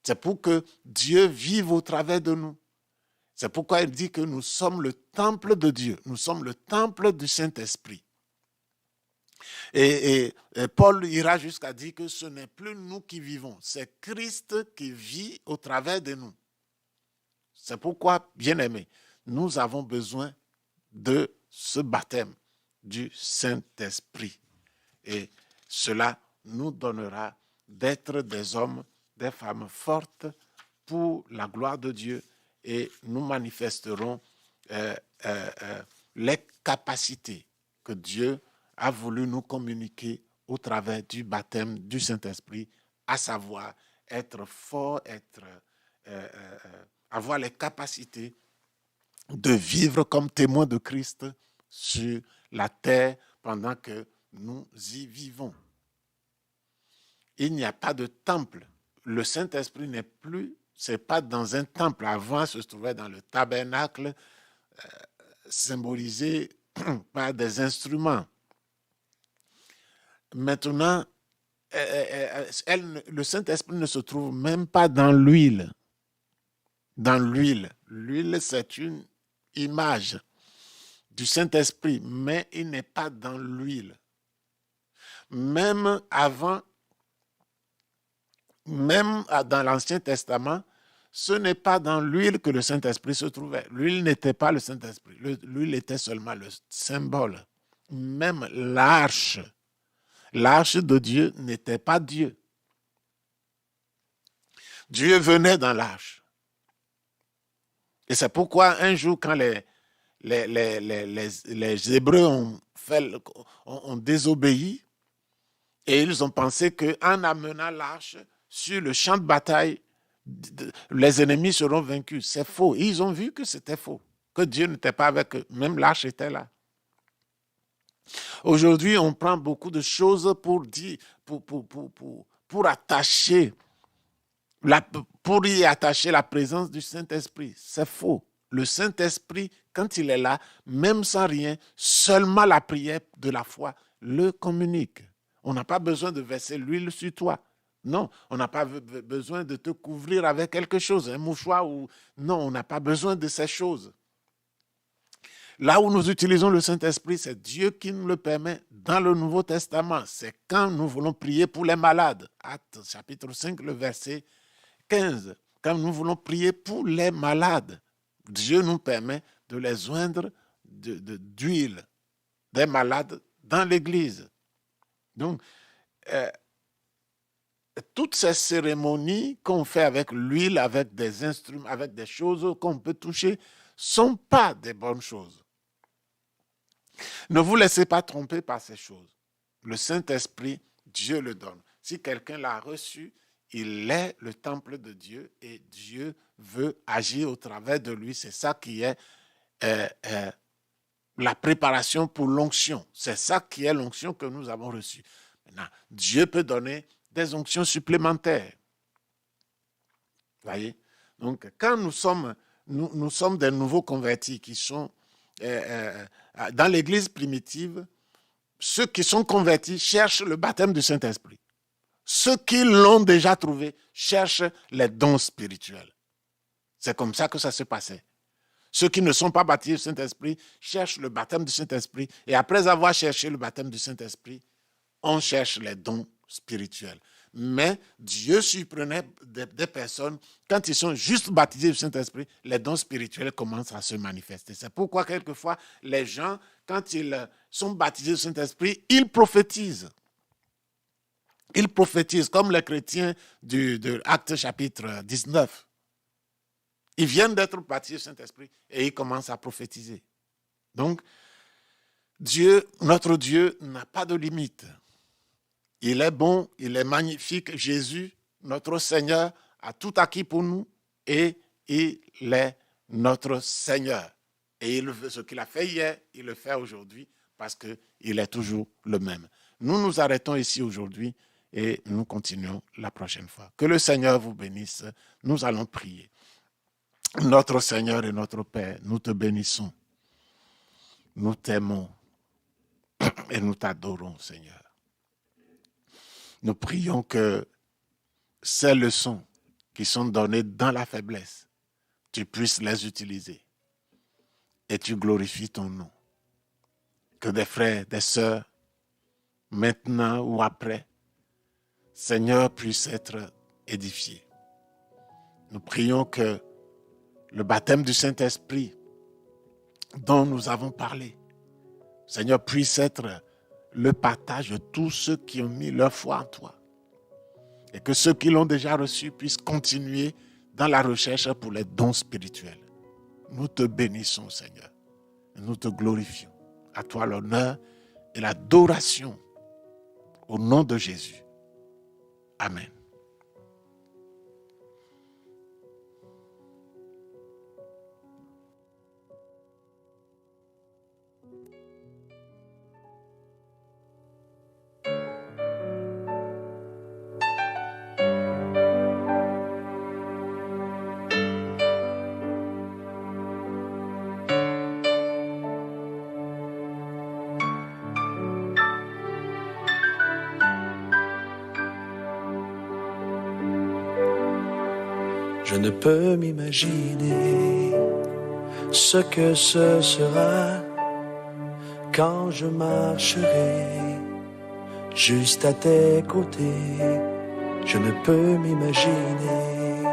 C'est pour que Dieu vive au travers de nous. C'est pourquoi il dit que nous sommes le temple de Dieu. Nous sommes le temple du Saint-Esprit. Et Paul ira jusqu'à dire que ce n'est plus nous qui vivons, c'est Christ qui vit au travers de nous. C'est pourquoi, bien-aimés, nous avons besoin de ce baptême du Saint-Esprit. Et cela nous donnera d'être des hommes, des femmes fortes pour la gloire de Dieu et nous manifesterons les capacités que Dieu a voulu nous communiquer au travers du baptême du Saint-Esprit, à savoir être fort, avoir les capacités de vivre comme témoins de Christ sur la terre pendant que nous y vivons. Il n'y a pas de temple. Le Saint-Esprit n'est plus, c'est pas dans un temple. Avant, se trouvait dans le tabernacle, symbolisé par des instruments. Maintenant, le Saint-Esprit ne se trouve même pas dans l'huile. Dans l'huile. L'huile, c'est une image du Saint-Esprit, mais il n'est pas dans l'huile. Même dans l'Ancien Testament, ce n'est pas dans l'huile que le Saint-Esprit se trouvait. L'huile n'était pas le Saint-Esprit. L'huile était seulement le symbole. Même l'arche de Dieu n'était pas Dieu. Dieu venait dans l'arche. Et c'est pourquoi un jour, quand les Hébreux ont désobéi, et ils ont pensé qu'en amenant l'arche sur le champ de bataille, les ennemis seront vaincus. C'est faux. Ils ont vu que c'était faux, que Dieu n'était pas avec eux. Même l'arche était là. Aujourd'hui, on prend beaucoup de choses pour y attacher la présence du Saint-Esprit. C'est faux. Le Saint-Esprit, quand il est là, même sans rien, seulement la prière de la foi le communique. On n'a pas besoin de verser l'huile sur toi. Non, on n'a pas besoin de te couvrir avec quelque chose, un mouchoir ou... Non, on n'a pas besoin de ces choses. Là où nous utilisons le Saint-Esprit, c'est Dieu qui nous le permet dans le Nouveau Testament. C'est quand nous voulons prier pour les malades. Actes chapitre 5, le verset 15. Quand nous voulons prier pour les malades, Dieu nous permet de les oindre d'huile des malades dans l'Église. Donc, toutes ces cérémonies qu'on fait avec l'huile, avec des instruments, avec des choses qu'on peut toucher, ne sont pas des bonnes choses. Ne vous laissez pas tromper par ces choses. Le Saint-Esprit, Dieu le donne. Si quelqu'un l'a reçu, il est le temple de Dieu et Dieu veut agir au travers de lui. C'est ça qui est la préparation pour l'onction. C'est ça qui est l'onction que nous avons reçue. Maintenant, Dieu peut donner des onctions supplémentaires. Voyez? Donc, quand nous sommes des nouveaux convertis qui sont dans l'église primitive, ceux qui sont convertis cherchent le baptême du Saint-Esprit. Ceux qui l'ont déjà trouvé cherchent les dons spirituels. C'est comme ça que ça se passait. Ceux qui ne sont pas baptisés du Saint-Esprit cherchent le baptême du Saint-Esprit et après avoir cherché le baptême du Saint-Esprit, on cherche les dons spirituels. Mais Dieu surprenait des personnes, quand ils sont juste baptisés du Saint-Esprit, les dons spirituels commencent à se manifester. C'est pourquoi quelquefois, les gens, quand ils sont baptisés du Saint-Esprit, ils prophétisent. Ils prophétisent comme les chrétiens de Actes chapitre 19. Ils viennent d'être baptisés du Saint-Esprit et ils commencent à prophétiser. Donc, Dieu, notre Dieu, n'a pas de limite. Il est bon, il est magnifique. Jésus, notre Seigneur, a tout acquis pour nous et il est notre Seigneur. Et ce qu'il a fait hier, il le fait aujourd'hui parce qu'il est toujours le même. Nous nous arrêtons ici aujourd'hui et nous continuons la prochaine fois. Que le Seigneur vous bénisse. Nous allons prier. Notre Seigneur et notre Père, nous te bénissons. Nous t'aimons et nous t'adorons, Seigneur. Nous prions que ces leçons qui sont données dans la faiblesse, tu puisses les utiliser et tu glorifies ton nom. Que des frères, des sœurs, maintenant ou après, Seigneur, puissent être édifiés. Nous prions que le baptême du Saint-Esprit dont nous avons parlé, Seigneur, puisse être le partage de tous ceux qui ont mis leur foi en toi. Et que ceux qui l'ont déjà reçu puissent continuer dans la recherche pour les dons spirituels. Nous te bénissons, Seigneur. Et nous te glorifions. À toi l'honneur et l'adoration au nom de Jésus. Amen. Je ne peux m'imaginer ce que ce sera quand je marcherai juste à tes côtés. Je ne peux m'imaginer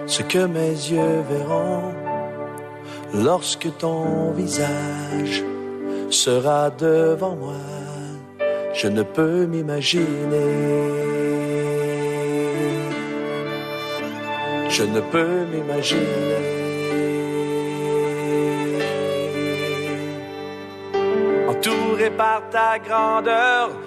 ce que mes yeux verront lorsque ton visage sera devant moi. Je ne peux m'imaginer. Je ne peux m'imaginer. Entouré par ta grandeur,